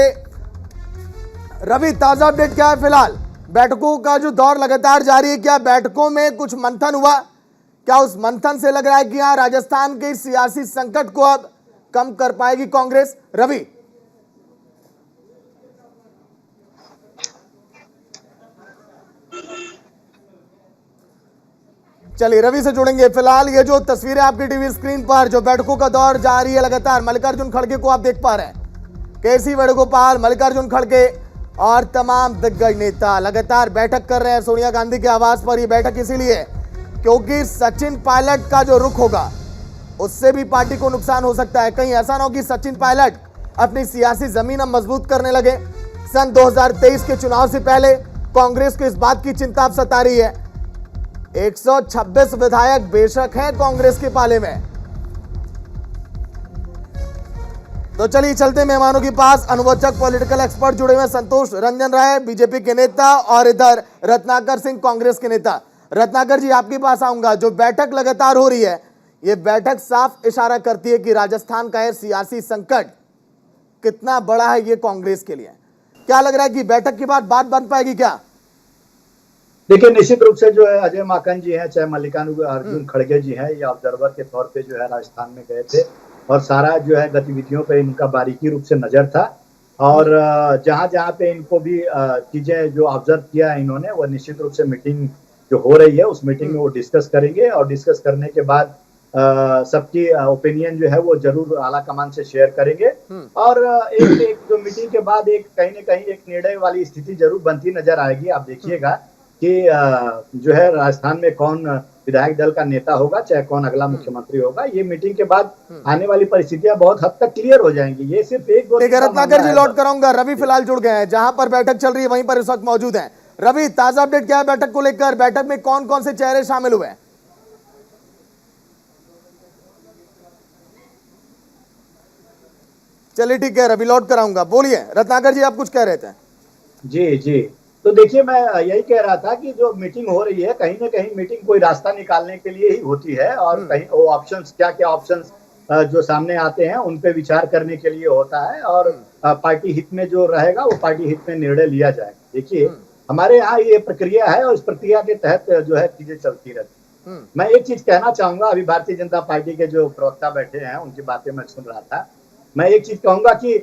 रवि, ताजा अपडेट क्या है फिलहाल? बैठकों का जो दौर लगातार जारी है, क्या बैठकों में कुछ मंथन हुआ? क्या उस मंथन से लग रहा है कि हाँ राजस्थान के सियासी संकट को अब कम कर पाएगी कांग्रेस? रवि, चलिए रवि से जुड़ेंगे। फिलहाल ये जो तस्वीरें आपकी टीवी स्क्रीन पर, जो बैठकों का दौर जारी है लगातार, मल्लिकार्जुन खड़गे को आप देख पा रहे हैं। केसी वेणुगोपाल, मल्लिकार्जुन खड़गे और तमाम दिग्गज नेता लगातार बैठक कर रहे हैं सोनिया गांधी के आवास पर। यह बैठक इसीलिए क्योंकि सचिन पायलट का जो रुख होगा उससे भी पार्टी को नुकसान हो सकता है। कहीं ऐसा ना हो कि सचिन पायलट अपनी सियासी जमीन अब मजबूत करने लगे। सन 2023 के चुनाव से पहले कांग्रेस को इस बात की चिंता अब सता रही है। 126 विधायक बेशक हैं कांग्रेस के पाले में। तो चलिए चलते मेहमानों के पास। अनुवचक पॉलिटिकल एक्सपर्ट जुड़े हुए संतोष रंजन राय, बीजेपी के नेता, और इधर रत्नाकर सिंह, कांग्रेस के नेता। रत्नाकर जी, आपके पास आऊंगा। जो बैठक लगातार हो रही है, ये बैठक साफ इशारा करती है कि राजस्थान का यह सियासी संकट कितना बड़ा है ये कांग्रेस के लिए। क्या लग रहा है कि बैठक के बाद बात बन पाएगी क्या? देखिए, निश्चित रूप से जो है अजय माकन जी हैं, चाहे मल्लिकार्जुन खड़गे जी हैं, ये ऑब्जर्वर के तौर पे जो है राजस्थान में गए थे और सारा जो है गतिविधियों पे इनका बारीकी रूप से नजर था। और जहां जहां पे इनको भी चीजें जो ऑब्जर्व किया है इन्होंने, वो निश्चित रूप से मीटिंग जो हो रही है उस मीटिंग में वो डिस्कस करेंगे। और डिस्कस करने के बाद सबकी ओपिनियन जो है वो जरूर आला कमान से शेयर करेंगे। और एक जो मीटिंग के बाद एक कहीं ना कहीं एक निर्णय वाली स्थिति जरूर बनती नजर आएगी। आप देखिएगा कि जो है राजस्थान में कौन विधायक दल का नेता होगा, चाहे कौन अगला मुख्यमंत्री होगा, ये मीटिंग के बाद आने वाली परिस्थितियां बहुत हद तक क्लियर हो जाएंगी। ये सिर्फ एक दो रत्नाकर जी लौट कराऊंगा। रवि फिलहाल जुड़ गए हैं, जहां पर बैठक चल रही है वहीं पर इस वक्त मौजूद हैं। रवि, ताजा अपडेट क्या है बैठक को लेकर? बैठक में कौन कौन से चेहरे शामिल हुए हैं? चलिए ठीक है रवि, लौट कराऊंगा। बोलिए रत्नाकर जी, आप कुछ कह रहे थे। जी जी, तो देखिए मैं यही कह रहा था कि जो मीटिंग हो रही है, कहीं ना कहीं मीटिंग कोई रास्ता निकालने के लिए ही होती है। और कहीं वो ऑप्शंस क्या ऑप्शंस जो सामने आते हैं उन पे विचार करने के लिए होता है। और पार्टी हित में जो रहेगा वो पार्टी हित में निर्णय लिया जाएगा। देखिए, हमारे यहाँ ये प्रक्रिया है और इस प्रक्रिया के तहत जो है चीजें चलती रहती। मैं एक चीज कहना चाहूंगा, अभी भारतीय जनता पार्टी के जो प्रवक्ता बैठे हैं उनकी बातें मैं सुन रहा था। मैं एक चीज कहूंगा कि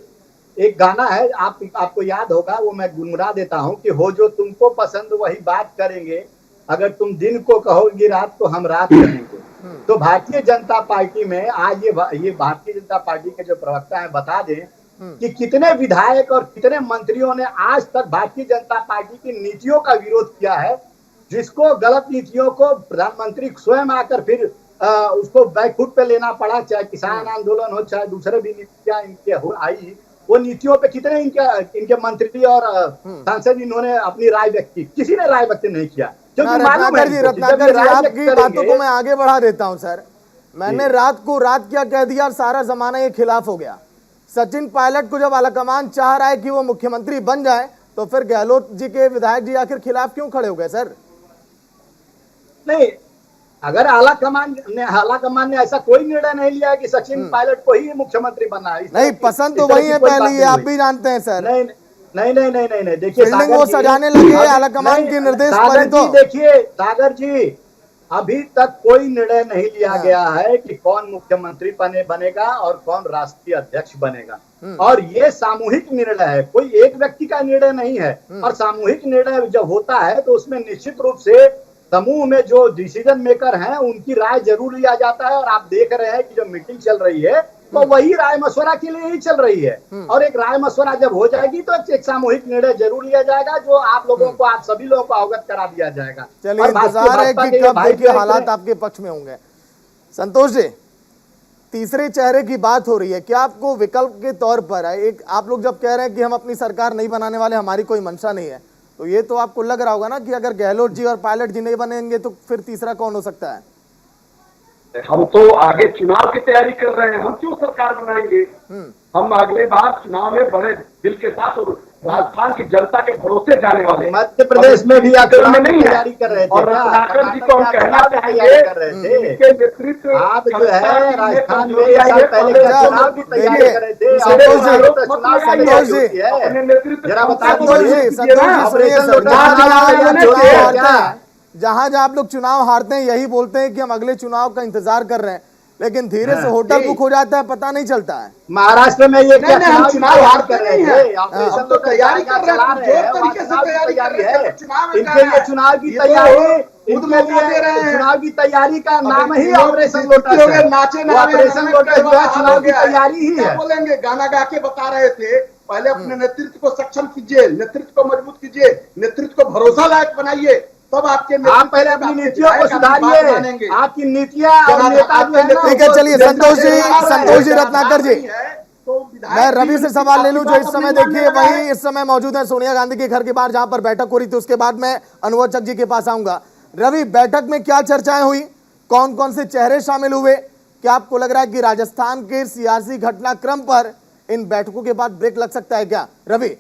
एक गाना है, आपको याद होगा, वो मैं गुनगुना देता हूँ कि हो जो तुमको पसंद वही बात करेंगे, अगर तुम दिन को कहोगी रात तो हम रात करेंगे। तो भारतीय जनता पार्टी में आज ये भारतीय जनता पार्टी के जो प्रवक्ता हैं बता दें कि कितने विधायक और कितने मंत्रियों ने आज तक भारतीय जनता पार्टी की नीतियों का विरोध किया है, जिसको गलत नीतियों को प्रधानमंत्री स्वयं आकर फिर उसको बैकफुट पे लेना पड़ा। चाहे किसान आंदोलन हो, चाहे दूसरे भी नीतियां इनके आई, वो नीतियों पे कितने इनके मंत्री और सांसद इन्होंने अपनी राय व्यक्त की। किसी ने राय व्यक्त नहीं किया। क्योंकि मालूम है रत्नाकर जी, इनको कि जब रत्नाकर ये जी, राज्य आपकी बातों करेंगे- को मैं आगे बढ़ा देता हूं सर। मैंने रात क्या कह दिया और सारा जमाना ये खिलाफ हो गया। सचिन पायलट को जब आलाकमान चाह रहा है कि वो मुख्यमंत्री बन जाए, तो फिर गहलोत जी के विधायक जी आखिर खिलाफ क्यों खड़े हो गए सर? नहीं, अगर आलाकमान ने ऐसा कोई निर्णय नहीं लिया है कि सचिन पायलट को ही मुख्यमंत्री बनना है, नहीं, पसंद तो वही है पहले, ये आप भी जानते हैं सर। नहीं नहीं नहीं नहीं नहीं नहीं, देखिए बिल्डिंग सागर वो जी, सजाने लगे अभी- आलाकमान नहीं, के निर्देश सागर पर। तो जी देखिए, सागर जी अभी तक कोई निर्णय नहीं लिया गया है कि कौन मुख्यमंत्री बनेगा और कौन राष्ट्रीय अध्यक्ष बनेगा, और ये सामूहिक निर्णय है, कोई एक व्यक्ति का निर्णय नहीं है। और सामूहिक निर्णय जब होता है तो उसमें निश्चित रूप से समूह में जो डिसीजन मेकर हैं उनकी राय जरूर लिया जाता है। और आप देख रहे हैं कि जो मीटिंग चल रही है तो वही राय मशवरा के लिए ही चल रही है, और एक राय मशवरा जब हो जाएगी तो एक सामूहिक निर्णय जरूर लिया जाएगा, जो आप लोगों को, आप सभी लोगों को अवगत करा दिया जाएगा। चलिए, और इंतजार है भाजपा कि के कब भाई देखिए जो हालात आपके पक्ष में होंगे। संतोष जी, तीसरे चेहरे की बात हो रही है, क्या आपको विकल्प के तौर पर है? एक आप लोग जब कह रहे हैं कि हम अपनी सरकार नहीं बनाने वाले, हमारी कोई मंशा नहीं है, तो ये तो आपको लग रहा होगा ना कि अगर गहलोत जी और पायलट जी नहीं बनेंगे तो फिर तीसरा कौन हो सकता है? हम तो आगे चुनाव की तैयारी कर रहे हैं, हम क्यों सरकार बनाएंगे? हम अगले बार चुनाव में बड़े दिल के साथ और राजस्थान की जनता के भरोसे जाने वाले हैं। मध्य प्रदेश में भी आप चुनाव नहीं की तैयारी कर रहे थे, और रत्नाकर जी को हम कहना चाहेंगे इनके नेतृत्व आप जो है राजस्थान में एक साल पहले क्या चुनाव की तैयारी कर रहे थे? संतोष जी, संतोष जी, अपने नेतृत्व जरा बता संतोष जी, दीजिए संतोष जी, ऑपरेशन सुनिए सर, लोटा जहां जहां आप लोग चुनाव हारते हैं यही बोलते हैं कि हम अगले चुनाव का इंतजार कर रहे हैं, लेकिन धीरे से होटल बुक हो जाता है, पता नहीं चलता है। महाराष्ट्र में ये क्या हम चुनाव हार कर रहे थे, ऑपरेशन तो तैयारी कर रहे हैं, जोर तरीके से तैयारी कर रहे हैं, चुनाव में इनके लिए चुनाव की तैयारी, चुनाव की तैयारी का नाम ही ऑपरेशन लोटस है। नाचे ऑपरेशन लोटस जो है चुनाव की तैयारी ही है। बोलेंगे, गाना गा के बता रहे थे, पहले अपने नेतृत्व को सक्षम कीजिए, नेतृत्व को मजबूत कीजिए, नेतृत्व को भरोसा लायक बनाइए, तब आपके आप पहले अपनी नीतियों को सुधारिए, आपकी नीतियां और नेता जो है ना, ठीक है, चलिए संतोष जी, रत्नाकर जी, मैं रवि से सवाल ले लूं जो इस समय देखिए वही इस समय मौजूद है सोनिया गांधी के घर के बाहर जहां पर बैठक हो रही थी। उसके बाद मैं अनुभव चक जी के पास आऊंगा। रवि, बैठक में क्या चर्चाएं हुई, कौन कौन से चेहरे शामिल हुए? क्या आपको लग रहा है कि राजस्थान के सियासी घटनाक्रम पर इन बैठकों के बाद ब्रेक लग सकता है क्या? रवि,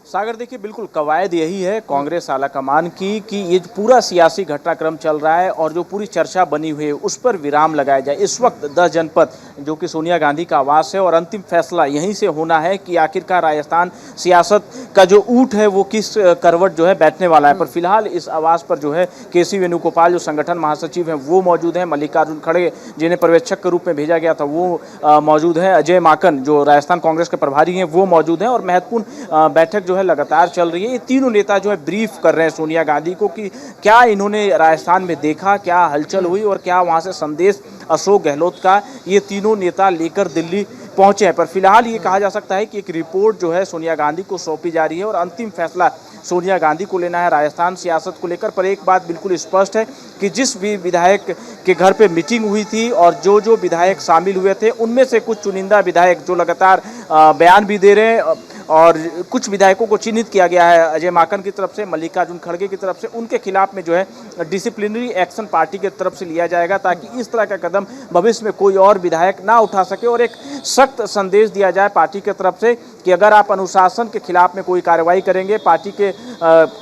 सागर, देखिए बिल्कुल कवायद यही है कांग्रेस आलाकमान की कि ये जो पूरा सियासी घटनाक्रम चल रहा है और जो पूरी चर्चा बनी हुई है उस पर विराम लगाया जाए। इस वक्त 10 जनपद जो कि सोनिया गांधी का आवास है और अंतिम फैसला यहीं से होना है कि आखिरकार राजस्थान सियासत का जो ऊँट है वो किस करवट जो है बैठने वाला है। पर फिलहाल इस आवास पर जो है केसी वेणुगोपाल जो संगठन महासचिव हैं वो मौजूद हैं, मल्लिकार्जुन खड़गे जिन्हें पर्यवेक्षक के रूप में भेजा गया था वो मौजूद है, अजय माकन जो राजस्थान कांग्रेस के प्रभारी हैं वो मौजूद हैं और महत्वपूर्ण बैठक जो है लगातार चल रही है। ये तीनों नेता जो है ब्रीफ कर रहे हैं सोनिया गांधी को कि क्या इन्होंने राजस्थान में देखा, क्या हलचल हुई और क्या वहां से संदेश अशोक गहलोत का ये तीनों नेता लेकर दिल्ली पहुंचे हैं। पर फिलहाल ये कहा जा सकता है कि एक रिपोर्ट जो है सोनिया गांधी को सौंपी जा रही है और अंतिम फैसला सोनिया गांधी को लेना है राजस्थान सियासत को लेकर। पर एक बात बिल्कुल स्पष्ट है कि जिस भी विधायक के घर पे मीटिंग हुई थी और जो जो विधायक शामिल हुए थे उनमें से कुछ चुनिंदा विधायक जो लगातार बयान भी दे रहे हैं और कुछ विधायकों को चिन्हित किया गया है अजय माकन की तरफ से, मल्लिकार्जुन खड़गे की तरफ से, उनके खिलाफ में जो है डिसिप्लिनरी एक्शन पार्टी की तरफ से लिया जाएगा ताकि इस तरह का कदम भविष्य में कोई और विधायक ना उठा सके और एक सख्त संदेश दिया जाए पार्टी की तरफ से कि अगर आप अनुशासन के खिलाफ में कोई कार्रवाई करेंगे, पार्टी के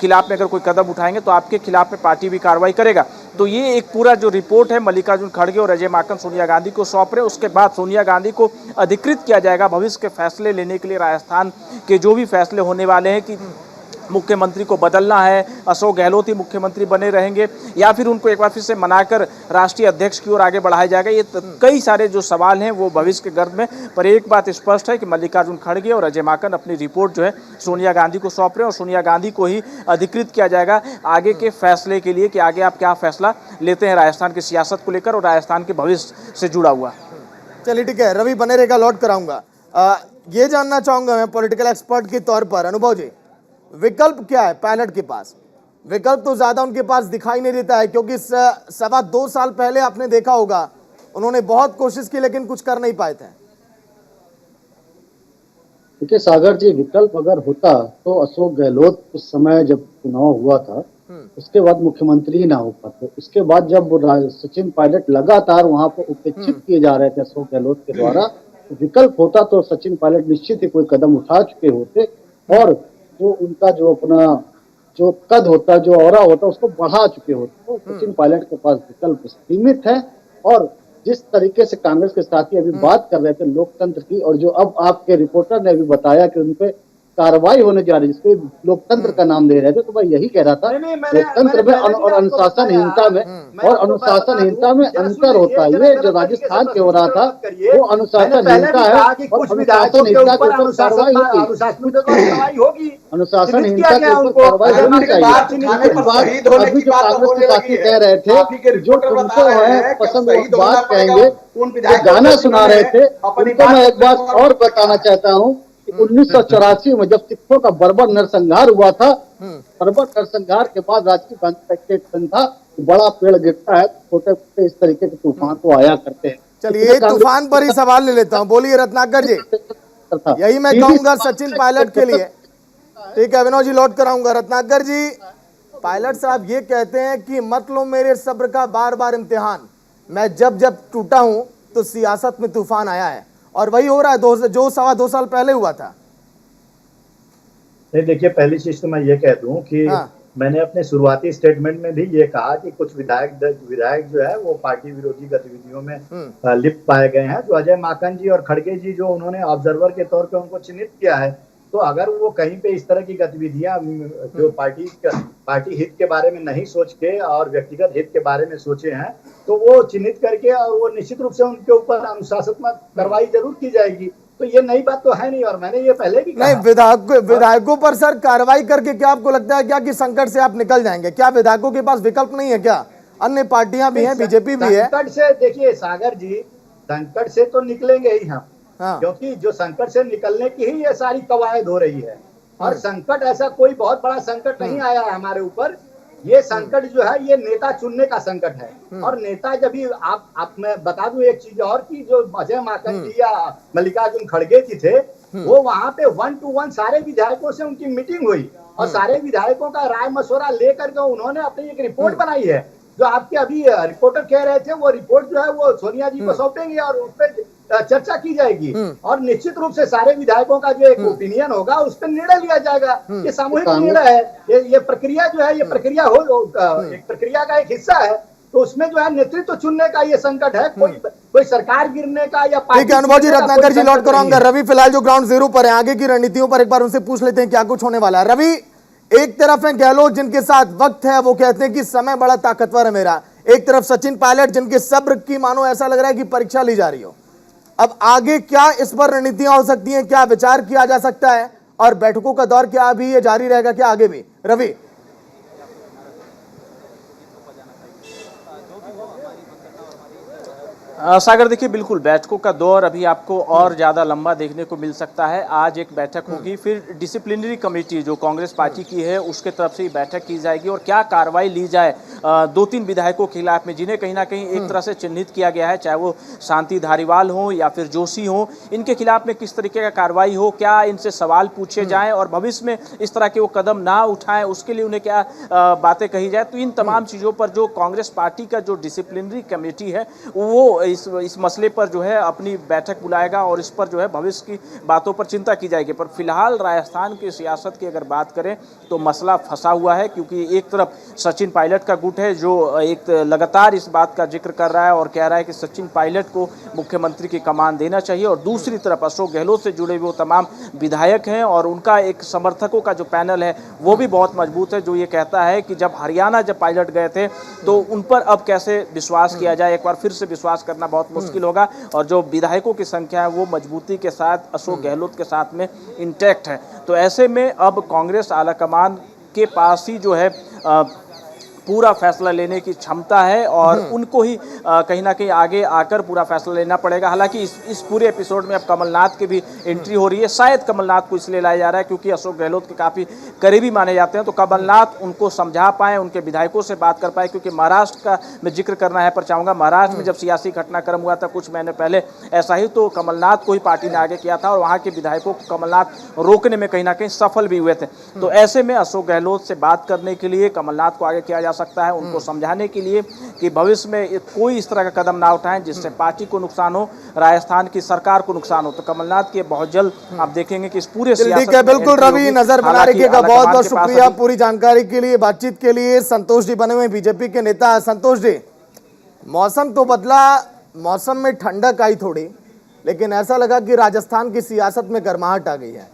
खिलाफ में अगर कोई कदम उठाएंगे तो आपके खिलाफ में पार्टी भी कार्रवाई करेगा। तो ये एक पूरा जो रिपोर्ट है मल्लिकार्जुन खड़गे और अजय माकन सोनिया गांधी को सौंप रहे, उसके बाद सोनिया गांधी को अधिकृत किया जाएगा भविष्य के फैसले लेने के लिए। राजस्थान के जो भी फैसले होने वाले हैं कि मुख्यमंत्री को बदलना है, अशोक गहलोत ही मुख्यमंत्री बने रहेंगे या फिर उनको एक बार फिर से मनाकर राष्ट्रीय अध्यक्ष की ओर आगे बढ़ाया जाएगा, ये कई सारे जो सवाल हैं वो भविष्य के गर्भ में। पर एक बात स्पष्ट है कि मल्लिकार्जुन खड़गे और अजय माकन अपनी रिपोर्ट जो है सोनिया गांधी को सौंप रहे हैं और सोनिया गांधी को ही अधिकृत किया जाएगा आगे के फैसले के लिए कि आगे आप क्या फैसला लेते हैं राजस्थान की सियासत को लेकर और राजस्थान के भविष्य से जुड़ा हुआ। चलिए ठीक है, रवि बने रहेगा, लौट कराऊंगा। ये जानना चाहूंगा मैं पॉलिटिकल एक्सपर्ट के तौर पर, अनुभव जी, विकल्प क्या है पायलट के पास? विकल्प तो ज्यादा उनके पास दिखाई नहीं देता है क्योंकि 2.25 साल पहले आपने देखा होगा उन्होंने बहुत कोशिश की लेकिन कुछ कर नहीं पाए थे। देखिए सागर जी, विकल्प अगर होता तो अशोक गहलोत उस समय जब चुनाव हुआ था उसके बाद मुख्यमंत्री ही ना हो पाते। उसके बाद जब सचिन पायलट लगातार वहां पर उपेक्षित किए जा रहे थे अशोक गहलोत के द्वारा, तो विकल्प होता तो सचिन पायलट निश्चित ही कोई कदम उठा चुके होते और जो उनका जो अपना जो कद होता, जो ऑरा होता, उसको बढ़ा चुके होते। तो सचिन पायलट के पास विकल्प सीमित है। और जिस तरीके से कांग्रेस के साथी अभी बात कर रहे थे लोकतंत्र की, और जो अब आपके रिपोर्टर ने अभी बताया कि उन पे कार्रवाई होने जा रही है जिसपे लोकतंत्र का नाम दे रहे थे, तो मैं यही कह रहा था लोकतंत्र में और अनुशासनहीनता में अंतर होता है। ये जो राजस्थान के हो रहा था वो अनुशासनहीनता है और अनुशासनहीनता के ऊपर कार्रवाई होगी। अनुशासनहीनता के ऊपर कार्रवाई होनी चाहिए। अभी जो कांग्रेस के साथी कह रहे थे जो उनको है पसंद बात कहेंगे, जो गाना सुना रहे थे, उनको मैं एक बात और बताना चाहता हूँ। 1984 में जब सिखों का बर्बर नरसंहार हुआ था, बर्बर नरसंहार के बाद राजीव गांधी का स्टेटमेंट था कि बड़ा पेड़ गिरता है छोटे छोटे इस तरीके के तूफान तो आया करते हैं। चलिए एक तूफान पर ही सवाल ले लेता हूँ। बोलिए रत्नाकर जी, यही मैं कहूंगा सचिन पायलट के लिए। ठीक है विनोद जी, लौट कर आऊंगा। रत्नाकर जी, पायलट साहब ये कहते हैं कि मत लो मेरे सब्र का बार बार इम्तिहान, मैं जब जब टूटा हूं तो सियासत में तूफान आया है, और वही हो रहा है जो 2.25 साल पहले हुआ था। नहीं देखिए, पहली चीज तो मैं ये कह दूं कि मैंने अपने शुरुआती स्टेटमेंट में भी ये कहा कि कुछ विधायक जो है वो पार्टी विरोधी गतिविधियों में लिप्त पाए गए हैं। जो अजय माकन जी और खड़गे जी जो उन्होंने ऑब्जर्वर के तौर पे उनको चिन्हित किया है, तो अगर वो कहीं पे इस तरह की गतिविधियां जो पार्टी हित के बारे में नहीं सोच के और व्यक्तिगत हित के बारे में सोचे हैं, तो वो चिन्हित करके और वो निश्चित रूप से उनके ऊपर अनुशासनात्मक कार्रवाई जरूर की जाएगी। तो ये नई बात तो है नहीं, और मैंने ये पहले भी कहा। नहीं, विधायकों पर सर कार्रवाई करके क्या आपको लगता है क्या कि संकट से आप निकल जाएंगे? क्या विधायकों के पास विकल्प नहीं है क्या? अन्य पार्टियां भी हैं, बीजेपी भी है। संकट से देखिए सागर जी, संकट से तो निकलेंगे ही हम, क्योंकि जो संकट से निकलने की ही ये सारी कवायद हो रही है। और संकट ऐसा कोई बहुत बड़ा संकट नहीं आया है हमारे ऊपर। ये संकट जो है ये नेता चुनने का संकट है। और नेता जब भी आप मैं बता दूं एक चीज और कि जो अजय माकन जी या मल्लिकार्जुन खड़गे जी थे, वो वहां पे 1 to 1 सारे विधायकों से उनकी मीटिंग हुई और सारे विधायकों का राय मशवरा लेकर के उन्होंने अपनी एक रिपोर्ट बनाई है। जो आपके अभी रिपोर्टर कह रहे थे, वो रिपोर्ट जो है वो सोनिया जी को सौंपेंगे और उस पर चर्चा की जाएगी। और निश्चित रूप से सारे विधायकों का जो एक ओपिनियन होगा उस पर निर्णय लिया जाएगा। ये सामूहिक निर्णय है। ये प्रक्रिया जो है, ये प्रक्रिया एक प्रक्रिया का एक हिस्सा है। तो उसमें जो है नेतृत्व चुनने का ये संकट है, कोई सरकार गिरने का या ठीक है। अनुभव जी, रत्नाकर जी लौट कर आऊंगा। रवि फिलहाल जो ग्राउंड जीरो पर है, आगे की रणनीतियों पर एक बार उनसे पूछ लेते हैं क्या कुछ होने वाला है। रवि, एक तरफ है गहलोत जिनके साथ वक्त है, वो कहते हैं कि समय बड़ा ताकतवर है मेरा, एक तरफ सचिन पायलट जिनके सब्र की मानो ऐसा लग रहा है कि परीक्षा ली जा रही हो। अब आगे क्या इस पर रणनीतियां हो सकती हैं, क्या विचार किया जा सकता है, और बैठकों का दौर क्या अभी ये जारी रहेगा क्या आगे भी? रवि, सागर देखिए, बिल्कुल बैठकों का दौर अभी आपको और ज़्यादा लंबा देखने को मिल सकता है। आज एक बैठक होगी, फिर डिसिप्लिनरी कमेटी जो कांग्रेस पार्टी की है उसके तरफ से बैठक की जाएगी और क्या कार्रवाई ली जाए 2-3 विधायकों के खिलाफ में जिन्हें कहीं ना कहीं एक तरह से चिन्हित किया गया है, चाहे वो शांति धारीवाल हो या फिर जोशी हो, इनके खिलाफ में किस तरीके का कार्रवाई हो, क्या इनसे सवाल पूछे जाएँ और भविष्य में इस तरह के वो कदम ना उठाएं, उसके लिए उन्हें क्या बातें कही जाए। तो इन तमाम चीज़ों पर जो कांग्रेस पार्टी का जो डिसिप्लिनरी कमेटी है वो इस मसले पर जो है अपनी बैठक बुलाएगा और इस पर जो है भविष्य की बातों पर चिंता की जाएगी। पर फिलहाल राजस्थान की सियासत की अगर बात करें तो मसला फंसा हुआ है, क्योंकि एक तरफ सचिन पायलट का गुट है जो एक लगातार इस बात का जिक्र कर रहा है और कह रहा है कि सचिन पायलट को मुख्यमंत्री की कमान देना चाहिए, और दूसरी तरफ अशोक गहलोत से जुड़े हुए तमाम विधायक हैं और उनका एक समर्थकों का जो पैनल है वो भी बहुत मजबूत है, जो ये कहता है कि जब हरियाणा जब पायलट गए थे तो उन पर अब कैसे विश्वास किया जाए, एक बार फिर से विश्वास करना बहुत मुश्किल होगा। और जो विधायकों की संख्या है वो मजबूती के साथ अशोक गहलोत के साथ में इंटैक्ट है। तो ऐसे में अब कांग्रेस आलाकमान के पास ही जो है पूरा फैसला लेने की क्षमता है और उनको ही कहीं ना कहीं आगे आकर पूरा फैसला लेना पड़ेगा। हालांकि इस पूरे एपिसोड में अब कमलनाथ की भी एंट्री हो रही है। शायद कमलनाथ को इसलिए लाया जा रहा है क्योंकि अशोक गहलोत के काफ़ी करीबी माने जाते हैं, तो कमलनाथ उनको समझा पाए, उनके विधायकों से बात कर पाए। क्योंकि महाराष्ट्र का मैं जिक्र करना है पर चाहूँगा, महाराष्ट्र में जब सियासी घटनाक्रम हुआ था कुछ महीने पहले, ऐसा ही तो कमलनाथ को ही पार्टी ने आगे किया था और वहाँ के विधायकों को कमलनाथ रोकने में कहीं ना कहीं सफल भी हुए थे। तो ऐसे में अशोक गहलोत से बात करने के लिए कमलनाथ को आगे किया जा सकता है, उनको समझाने के लिए कि भविष्य में कोई इस तरह का कदम ना उठाएं जिससे पार्टी को नुकसान हो, राजस्थान की सरकार को नुकसान हो। तो कमलनाथ के बहुत जल्द आप देखेंगे कि इस पूरे ठीक है, बिल्कुल रवि, नजर बना रखिएगा। बहुत बहुत शुक्रिया पूरी जानकारी के लिए, बातचीत के लिए। संतोष जी बने हुए बीजेपी के नेता। संतोष जी, मौसम तो बदला, मौसम में ठंडक आई थोड़ी, लेकिन ऐसा लगा कि राजस्थान की सियासत में गर्माहट आ गई है।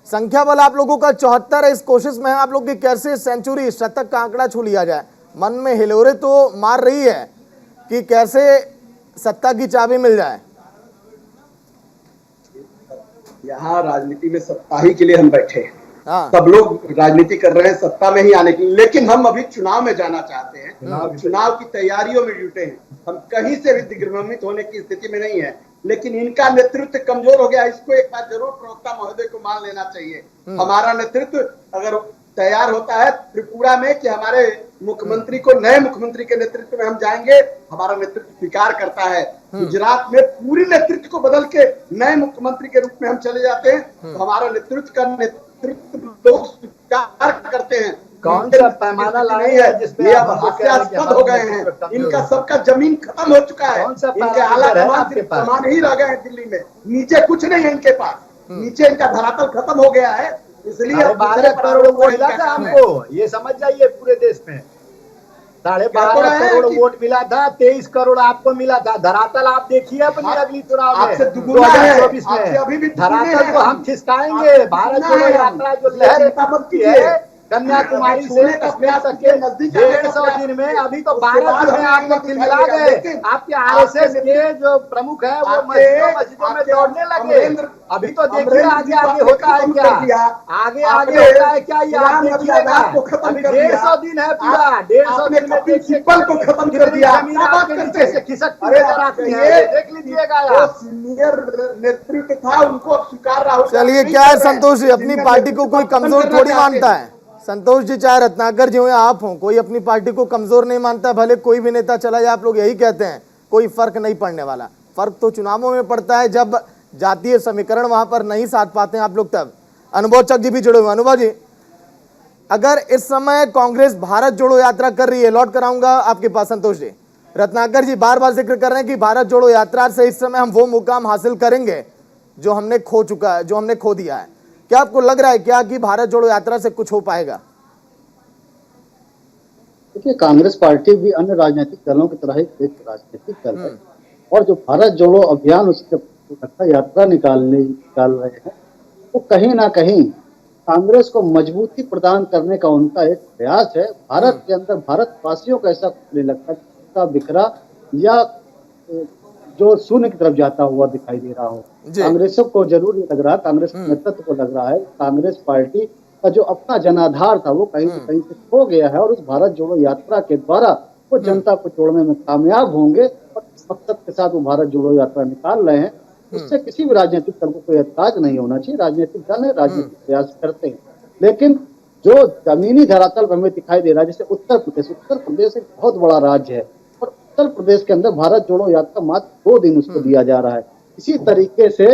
संख्या बल आप लोगों का 74 है। इस कोशिश में आप लोग की कैसे सेंचुरी, शतक का आंकड़ा छू लिया जाए। मन में हिलोरे तो मार रही है कि कैसे सत्ता की चाबी मिल जाए। यहाँ राजनीति में सत्ता ही के लिए हम बैठे हैं। हाँ। सब लोग राजनीति कर रहे हैं सत्ता में ही आने के लिए, लेकिन हम अभी चुनाव में जाना चाहते हैं। चुनाव की तैयारियों में जुटे हैं। हम कहीं से भी दिग्भ्रमित होने की स्थिति में नहीं है, लेकिन इनका नेतृत्व कमजोर हो गया। इसको एक बार जरूर प्रवक्ता महोदय को मान लेना चाहिए। हमारा नेतृत्व अगर तैयार होता है त्रिपुरा में कि हमारे मुख्यमंत्री को, नए मुख्यमंत्री के नेतृत्व में हम जाएंगे, हमारा नेतृत्व स्वीकार करता है। गुजरात में पूरी नेतृत्व को बदल के नए मुख्यमंत्री के रूप में हम चले जाते हैं, तो हमारा नेतृत्व लोग स्वीकार करते हैं। कौन सा पैमाना लाए है जिसमें अब हास्यास्पद हो गए हैं। इनका सबका जमीन खत्म हो चुका है। इनके आला कमान ही रह गए हैं दिल्ली में, नीचे कुछ नहीं है इनके पास। नीचे इनका धरातल खत्म हो गया है, इसलिए 12 करोड़ वोट मिला था हमको, ये समझ जाइए पूरे देश में 12.5 करोड़ वोट मिला था, 23 करोड़ आपको मिला था। धरातल आप देखिए अपनी अगली चुनाव में 2024 में धरातल को हम खिसकाएंगे। भारत जोड़ो यात्रा जो लहर है कन्याकुमारी से कश्मीर तक के 150 दिन में, अभी तो 12 दिन में आप लोग खिलखिला गए। आपके आरएसएस के जो प्रमुख है वो मस्जिदों में दौड़ने लगे। अभी तो देखिए आगे आगे होता है क्या, आगे आगे होता है क्या, ये आप देखिएगा। अभी 150 दिन है पूरा, 150 दिन में देखिए को खत्म कर दिया। जमीन आपके नीचे से खिसकती नजर आती है, देख लीजिएगा। सीनियर नेतृत्व था, उनको स्वीकार रहा। चलिए, क्या है संतोष जी, अपनी पार्टी को कोई कमजोर थोड़ी मानता है। संतोष जी, चाहे रत्नाकर जी हो या आप हो, कोई अपनी पार्टी को कमजोर नहीं मानता। भले कोई भी नेता चला जाए, आप लोग यही कहते हैं, कोई फर्क नहीं पड़ने वाला। फर्क तो चुनावों में पड़ता है, जब जातीय समीकरण वहां पर नहीं साथ पाते हैं आप लोग, तब। अनुभव चक जी भी जुड़े हुए। अनुभव जी, अगर इस समय कांग्रेस भारत जोड़ो यात्रा कर रही है, लौट कर आऊंगा आपके पास संतोष जी। रत्नाकर जी बार बार जिक्र कर रहे हैं कि भारत जोड़ो यात्रा से इस समय हम वो मुकाम हासिल करेंगे जो हमने खो चुका है, जो हमने खो दिया है। क्या आपको लग रहा है क्या कि भारत जोड़ो यात्रा से कुछ हो पाएगा? देखिए, कांग्रेस पार्टी भी अन्य राजनीतिक दलों की तरह एक राजनीतिक दल है, और जो भारत जोड़ो अभियान उसके यात्रा निकाल रहे हैं, वो कहीं ना कहीं कांग्रेस को मजबूती प्रदान करने का उनका एक प्रयास है। भारत के अंदर भारतवासियों को ऐसा नहीं लगता बिखरा या जो शून्य की तरफ जाता हुआ दिखाई दे रहा हो। कांग्रेसों को जरूर ये लग रहा है, कांग्रेस नेतृत्व को लग रहा है, कांग्रेस पार्टी का जो अपना जनाधार था वो कहीं से कहीं से खो गया है, और उस भारत जोड़ो यात्रा के द्वारा वो जनता को जोड़ने में कामयाब होंगे, और इस मकसद के साथ वो भारत जोड़ो यात्रा निकाल रहे हैं। उससे किसी भी राजनीतिक दल को कोई ऐतराज नहीं होना चाहिए। राजनीतिक दल है, राजनीतिक प्रयास करते हैं, लेकिन जो जमीनी धरातल पर हमें दिखाई दे रहा है, जैसे उत्तर प्रदेश एक बहुत बड़ा राज्य है, और उत्तर प्रदेश के अंदर भारत जोड़ो यात्रा मात्र 2 दिन उसको दिया जा रहा है। इसी तरीके से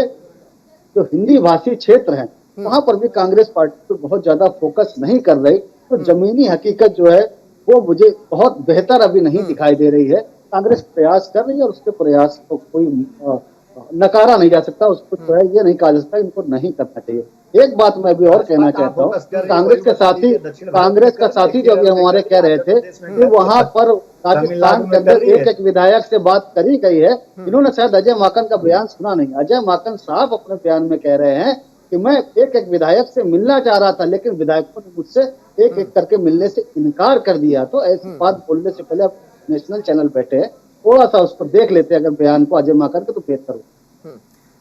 जो हिंदी भाषी क्षेत्र है वहां पर भी कांग्रेस पार्टी को बहुत ज्यादा फोकस नहीं कर रही। तो जमीनी हकीकत जो है वो मुझे बहुत बेहतर अभी नहीं दिखाई दे रही है। कांग्रेस प्रयास कर रही है, और उसके प्रयास को कोई नकारा नहीं जा सकता, उसको जो है ये नहीं कहा जा सकता इनको नहीं करना चाहिए। एक बात मैं भी और कहना चाहता हूँ, कांग्रेस का साथी जो अभी हमारे कह रहे थे कि वहां पर राजस्थान के अंदर एक विधायक से बात करी गई है। इन्होंने शायद अजय माकन का बयान सुना नहीं। अजय माकन साहब अपने बयान में कह रहे हैं कि मैं एक विधायक से मिलना चाह रहा था, लेकिन विधायकों ने मुझसे एक करके मिलने से इनकार कर दिया। तो ऐसी बात बोलने से पहले अब नेशनल चैनल बैठे हैं, थोड़ा सा उसको देख लेते हैं अगर बयान को अजय माकन के, तो बेहतर हो।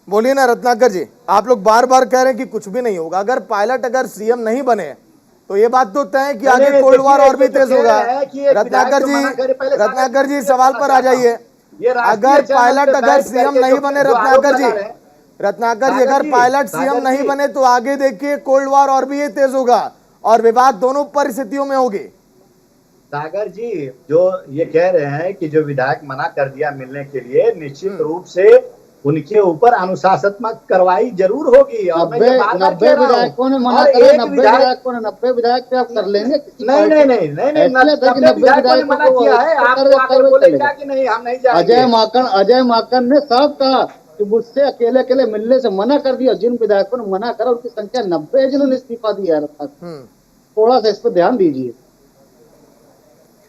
बोलिए ना रत्नाकर जी, आप लोग बार बार कह रहे हैं कि कुछ भी नहीं होगा। अगर पायलट अगर सीएम नहीं बने तो ये बात तो तय है कि आगे कोल्ड वॉर और भी तेज होगा। रत्नाकर जी सवाल पर आ जाइए। अगर पायलट अगर सीएम नहीं बने रत्नाकर जी अगर पायलट सीएम नहीं बने तो आगे देखिए कोल्ड वॉर और भी ये तेज होगा और विवाद दोनों परिस्थितियों में होगी। सागर जी जो ये कह रहे हैं कि जो विधायक मना कर दिया मिलने के लिए, निश्चित रूप से उनके ऊपर अनुशासनात्मक कार्रवाई जरूर होगी। और मैं ये बार बार कह रहा हूं, 90 विधायकों ने मना करा, 90 विधायक पे आप कर लेंगे? नहीं 90 विधायकों ने मना किया है। आपको आकर बोलेगा कि नहीं हम नहीं जाएंगे। अजय माकन ने साफ कहा कि मुझसे अकेले अकेले मिलने से मना कर दिया। जिन विधायकों ने मना करा उनकी संख्या 90 है जिन्होंने इस्तीफा दिया है। थोड़ा सा इस पर ध्यान दीजिए।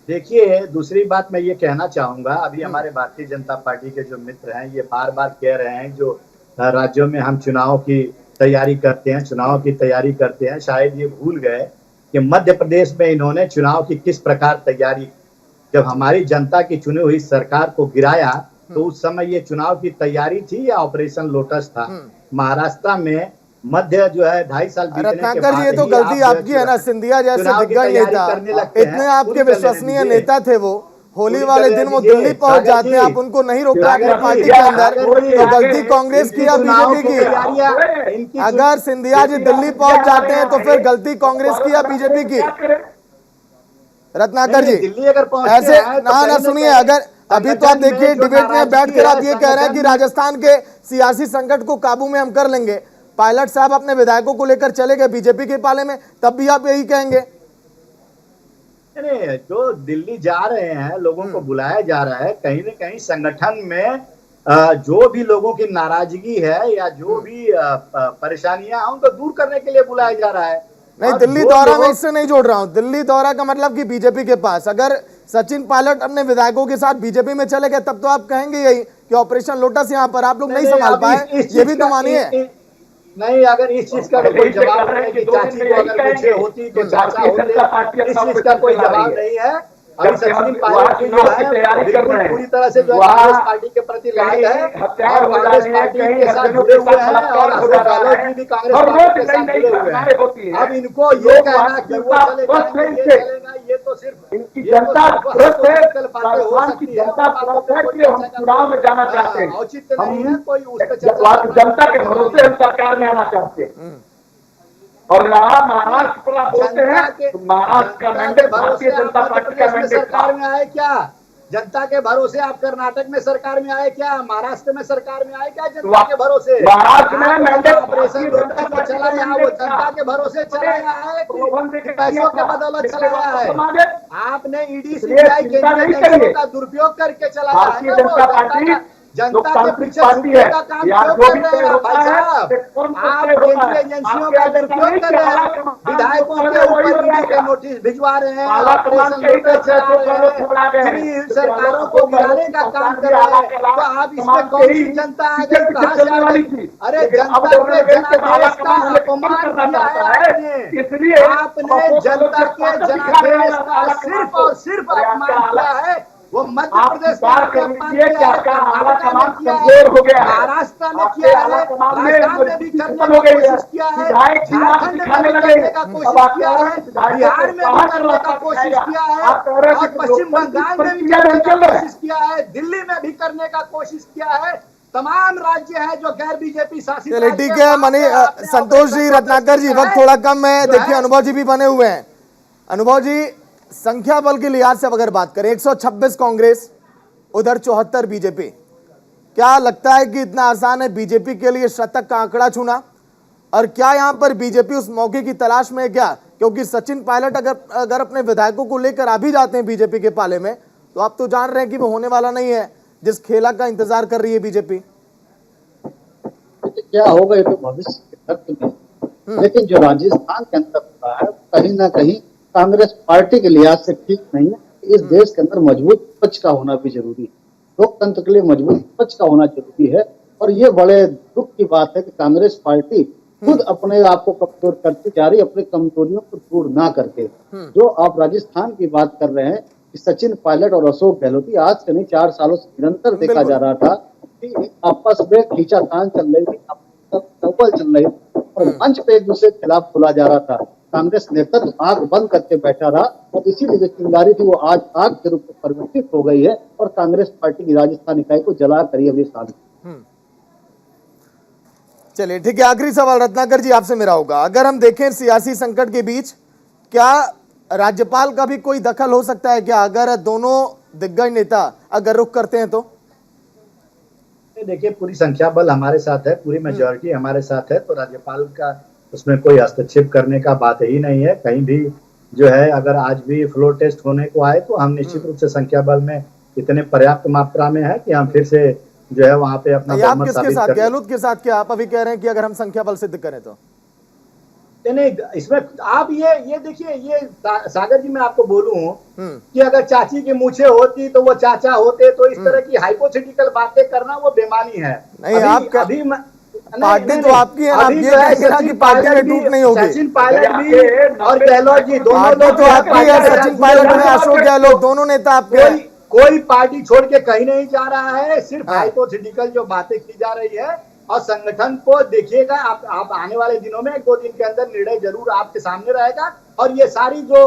देखिए दूसरी बात मैं ये कहना चाहूंगा, अभी हमारे भारतीय जनता पार्टी के जो मित्र हैं ये बार बार कह रहे हैं जो राज्यों में हम चुनाव की तैयारी करते हैं, शायद ये भूल गए कि मध्य प्रदेश में इन्होंने चुनाव की किस प्रकार तैयारी, जब हमारी जनता की चुनी हुई सरकार को गिराया तो उस समय ये चुनाव की तैयारी थी या ऑपरेशन लोटस था। महाराष्ट्र में मध्य जो है 2.5 साल रत्नाकर जी, ये तो गलती आपकी है ना। सिंधिया जैसे दिग्गज नेता, इतने आपके विश्वसनीय नेता थे, वो होली वाले दिन वो दिल्ली पहुंच जाते हैं, आप उनको नहीं रोक पाए अपनी पार्टी के अंदर, तो गलती कांग्रेस की या बीजेपी की? अगर सिंधिया जी दिल्ली पहुंच जाते हैं तो फिर गलती कांग्रेस की या बीजेपी की? रत्नाकर जी ऐसे ना सुनिए, अगर अभी तो आप देखिए डिबेट में बैठकर आप ये कह रहे हैं कि राजस्थान के सियासी संकट को काबू में हम कर लेंगे, पायलट साहब अपने विधायकों को लेकर चले गए बीजेपी के पाले में, तब भी आप यही कहेंगे? नहीं, जो दिल्ली जा रहे हैं, लोगों को बुलाया जा रहा है, कहीं न कहीं संगठन में जो भी लोगों की नाराजगी है या जो भी परेशानियां हैं उनको दूर करने के लिए बुलाया जा रहा है। नहीं, दिल्ली दौरा में इससे नहीं जोड़ रहा हूं। दिल्ली दौरा का मतलब कि बीजेपी के पास, अगर सचिन पायलट अपने विधायकों के साथ बीजेपी में चले गए तब तो आप कहेंगे यही कि ऑपरेशन लोटस यहां पर आप लोग नहीं संभाल पाए, ये भी तो मानिए। नहीं, अगर इस चीज का कोई जवाब नहीं कि चाची को अगर कुछ होती तो चाचा होते, इस चीज का कोई जवाब नहीं है। अभी सचिन पायलट की जो है बिल्कुल पूरी तरह से जो कांग्रेस पार्टी के प्रति लायल है और कांग्रेस पार्टी के साथ जुड़े हुए हैं और अशोक गहलोत जी भी कांग्रेस पार्टी के साथ जुड़े हुए हैं। अब इनको ये कहना कि वो चलेगा, ये तो सिर्फ इनकी जनता चुनाव में जाना चाहते हैं, औचित्य नहीं है कोई उस जनता के भरोसे हम सरकार में आना चाहते हैं। और महाराष्ट्र पर आप बोलते हैं तो महाराष्ट्र का मैंडेट भारतीय जनता पार्टी का मैंडेट सरकार में आए क्या? जनता के भरोसे आप कर्नाटक में सरकार में आए क्या? महाराष्ट्र में सरकार में आए क्या? जनता के भरोसे महाराष्ट्र में मैंडेट ऑपरेशन लोटस में चलाया, वो जनता के भरोसे चलाया है कि पैसों के बदौलत चलाया है? आपने ईडी सीबीआई केंद्रीय का दुरुपयोग करके चलाया है। जनता के पीछे छुपने का काम क्यों कर रहे हैं भाई साहब? आप केंद्रीय एजेंसियों का दुरुपयोग कर रहे हैं, विधायकों के ऊपर ईडी के नोटिस भिजवा रहे हैं, ऑपरेशन लोटस चला रहे हैं, सरकारों को गिराने का काम कर रहे हैं। तो आप इसमें कौन सी जनता आ गई, कहाँ से आ गई? अरे जनता के जनादेश का अपमान किया है आपने, आपने जनता के जनादेश का सिर्फ और सिर्फ अपमान किया है। वो मध्य प्रदेश कमजोर हो गया, महाराष्ट्र में किया है, राजस्थान में भी करने की कोशिश किया है, झारखंड में भी करने का कोशिश किया है, बिहार में भी करने का कोशिश किया है और पश्चिम बंगाल में भी करने का कोशिश किया है, दिल्ली में भी करने का कोशिश किया है। तमाम राज्य है जो गैर बीजेपी शासित। चलिए ठीक है, मनी संतोष जी, रत्नाकर जी, वक्त थोड़ा कम है, देखिए अनुभव जी भी बने हुए हैं। अनुभव जी, संख्या बल के लिहाज से अगर बात करें 126 कांग्रेस, उधर 74 बीजेपी, क्या लगता है कि इतना आसान है बीजेपी के लिए शतक का आंकड़ा छूना? और क्या यहां पर बीजेपी उस मौके की तलाश में है क्या? क्योंकि सचिन पायलट अगर अपने विधायकों को लेकर आ भी जाते हैं बीजेपी के पाले में तो आप तो जान रहे हैं कि वो होने वाला नहीं है जिस खेला का इंतजार कर रही है बीजेपी। क्या होगा ये तो भविष्य के तत्व में, लेकिन जो राजस्थान के अंदर हो रहा है कहीं ना कहीं कांग्रेस पार्टी के लिहाज से ठीक नहीं है। इस देश के अंदर मजबूत विपक्ष का होना भी जरूरी है, लोकतंत्र के लिए मजबूत विपक्ष का होना जरूरी है। और ये बड़े दुख की बात है कि कांग्रेस पार्टी खुद अपने आप को कमजोर करती जा रही, अपनी कमजोरियों को दूर ना करके। जो आप राजस्थान की बात कर रहे हैं कि सचिन पायलट और अशोक गहलोत आज से नहीं 4 सालों से निरंतर देखा जा रहा था कि आपस में खींचातान चल रही थी, चल रही और मंच पे एक दूसरे के खिलाफ बोला जा रहा था। कांग्रेस नेतृत्व आंख बंद करके बैठा रहा और इसीलिए जो चिंगारी थी वो आज आग के रूप में परिवर्तित हो गई है और कांग्रेस पार्टी की राजस्थान इकाई को जला कर ये शांत। चलिए ठीक है, आखिरी सवाल रत्नाकर जी आपसे मेरा होगा, अगर हम देखें सियासी संकट के बीच क्या राज्यपाल का भी कोई दखल हो सकता है क्या, अगर दोनों दिग्गज नेता अगर रुख करते हैं तो? देखिए पूरी संख्या बल हमारे साथ है, पूरी मेजॉरिटी हमारे साथ है, तो राज्यपाल का उसमें कोई हस्तक्षेप करने का बात ही नहीं है। कहीं भी जो है अगर आज भी फ्लोर टेस्ट होने को आए तो हम निश्चित रूप से संख्या बल में इतने पर्याप्त मात्रा में है कि हम फिर से जो है वहां पे अपना आप किसके साथ, गहलोत के साथ क्या आप अभी कह रहे हैं कि अगर हम संख्या बल सिद्ध करें तो? नहीं, इसमें आप ये देखिए, ये सागर जी मैं आपको बोलूं कि अगर चाची की मूछें होती तो वो चाचा होते, तो इस तरह की हाइपोथेटिकल बातें करना वो बेमानी है। नहीं, अभी पार्टी तो आपकी है, आप ये कहेंगे ना कि पार्टी में टूट नहीं होगी। सचिन पायलट भी और गहलोत जी दोनों लोग तो आपकी है, सचिन पायलट में अशोक गहलोत दोनों नेता आपके। कोई पार्टी छोड़ के कहीं नहीं जा रहा है, सिर्फ हाइपोथेटिकल जो बातें की जा रही है। और संगठन को देखिएगा आप आने वाले दिनों में 1-2 दिन के अंदर निर्णय जरूर आपके सामने रहेगा और ये सारी जो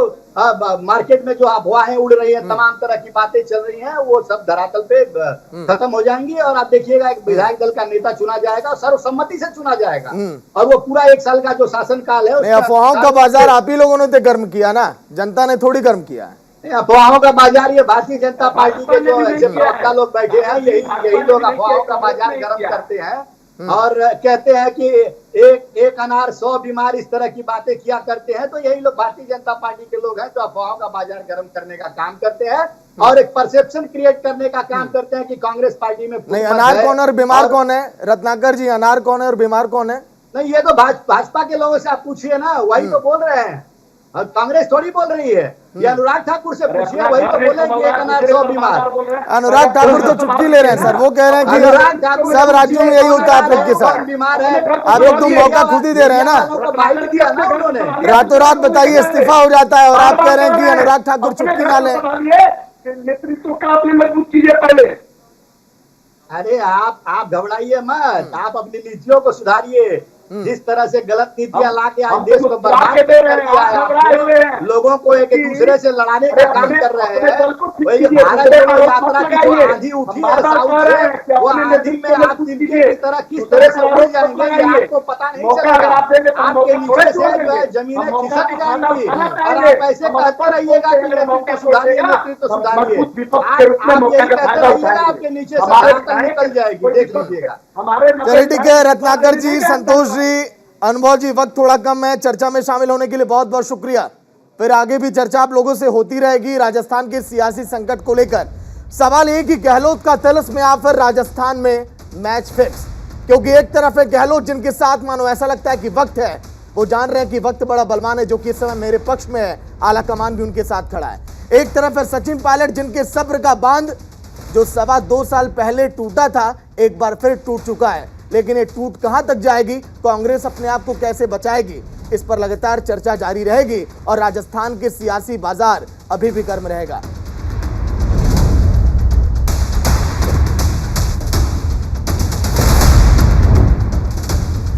मार्केट में जो अफवाहें उड़ रही है, तमाम तरह की बातें चल रही हैं, वो सब धरातल पे खत्म हो जाएंगी और आप देखिएगा एक विधायक दल का नेता चुना जाएगा और सर्वसम्मति से चुना जाएगा और वो पूरा 1 साल का जो शासन काल है। अफवाहों का बाजार आप ही लोगों ने तो गर्म किया ना, जनता ने थोड़ी गर्म किया है। अफवाहों का बाजार ये भारतीय जनता पार्टी के जो ऐसे प्रवक्ता लोग बैठे हैं, यही लोग अफवाहों का बाजार गर्म करते हैं और कहते हैं कि एक अनार 100 बीमार, इस तरह की बातें किया करते हैं। तो यही लोग भारतीय जनता पार्टी के लोग हैं जो अफवाहों का बाजार गर्म करने का काम करते हैं और एक परसेप्शन क्रिएट करने का काम करते हैं कि कांग्रेस पार्टी में नहीं। अनार कौन है और बीमार कौन है रत्नाकर जी, अनार कौन है और बीमार कौन है? नहीं, ये तो भाजपा के लोगों से आप पूछिए ना, वही तो बोल रहे हैं और कांग्रेस थोड़ी बोल रही है। ये अनुराग ठाकुर से पूछिए, वही तो बोलेंगे एक अनार 100 बीमार। अनुराग ठाकुर तो चुटकी ले रहे हैं सर, वो कह रहे हैं कि सब राज्यों में यही होता है आप लोग के साथ। बीमार है आप लोग तो मौका खुद ही दे रहे हैं ना, रातों रात बताइए इस्तीफा हो जाता है और आप कह रहे हैं कि अनुराग ठाकुर चुटकी ना ले। नेतृत्व का आपने मजबूत कीजिए पहले। अरे आप घबराइए मत, आप अपनी नीतियों को सुधारिए। जिस तरह से गलत नीतियां लाके आज देश को बर्बाद कर दिया है, लोगों को एक दूसरे से लड़ाने का काम कर रहे हैं। वही भारत जोड़ो यात्रा की जो आंधी उठी है साउथ से, वो आंधी में आप तिनके की तरह किस तरह से उड़ जाएंगे ये आपको पता नहीं चलेगा। आपके नीचे से जो है जमीनें खिसक जाएंगी और आप ऐसे कहते रहिएगा कि नेतृत्व सुधारिए, नेतृत्व सुधारिए। आप यही कहते रहिएगा, आपके नीचे से ताकत निकल जाएगी, देख लीजिएगा। चलिए ठीक है, रत्नाकर जी, संतोष जी, अनुभव जी, वक्त थोड़ा कम है, चर्चा में शामिल होने के लिए बहुत बहुत शुक्रिया। फिर आगे भी चर्चा आप लोगों से होती रहेगी राजस्थान के सियासी संकट को लेकर। सवाल ये कि गहलोत का तिलिस्म या फिर राजस्थान में मैच फिक्स, क्योंकि एक तरफ है गहलोत जिनके साथ मानो ऐसा लगता है कि वक्त है, वो जान रहे हैं कि वक्त बड़ा बलवान है, जो कि इस समय मेरे पक्ष में है, आला कमान भी उनके साथ खड़ा है। एक तरफ है सचिन पायलट जिनके सब्र का बांध जो 2.25 साल पहले टूटा था, एक बार फिर टूट चुका है। लेकिन ये टूट कहां तक जाएगी, कांग्रेस अपने आप को कैसे बचाएगी, इस पर लगातार चर्चा जारी रहेगी और राजस्थान के सियासी बाजार अभी भी गर्म रहेगा।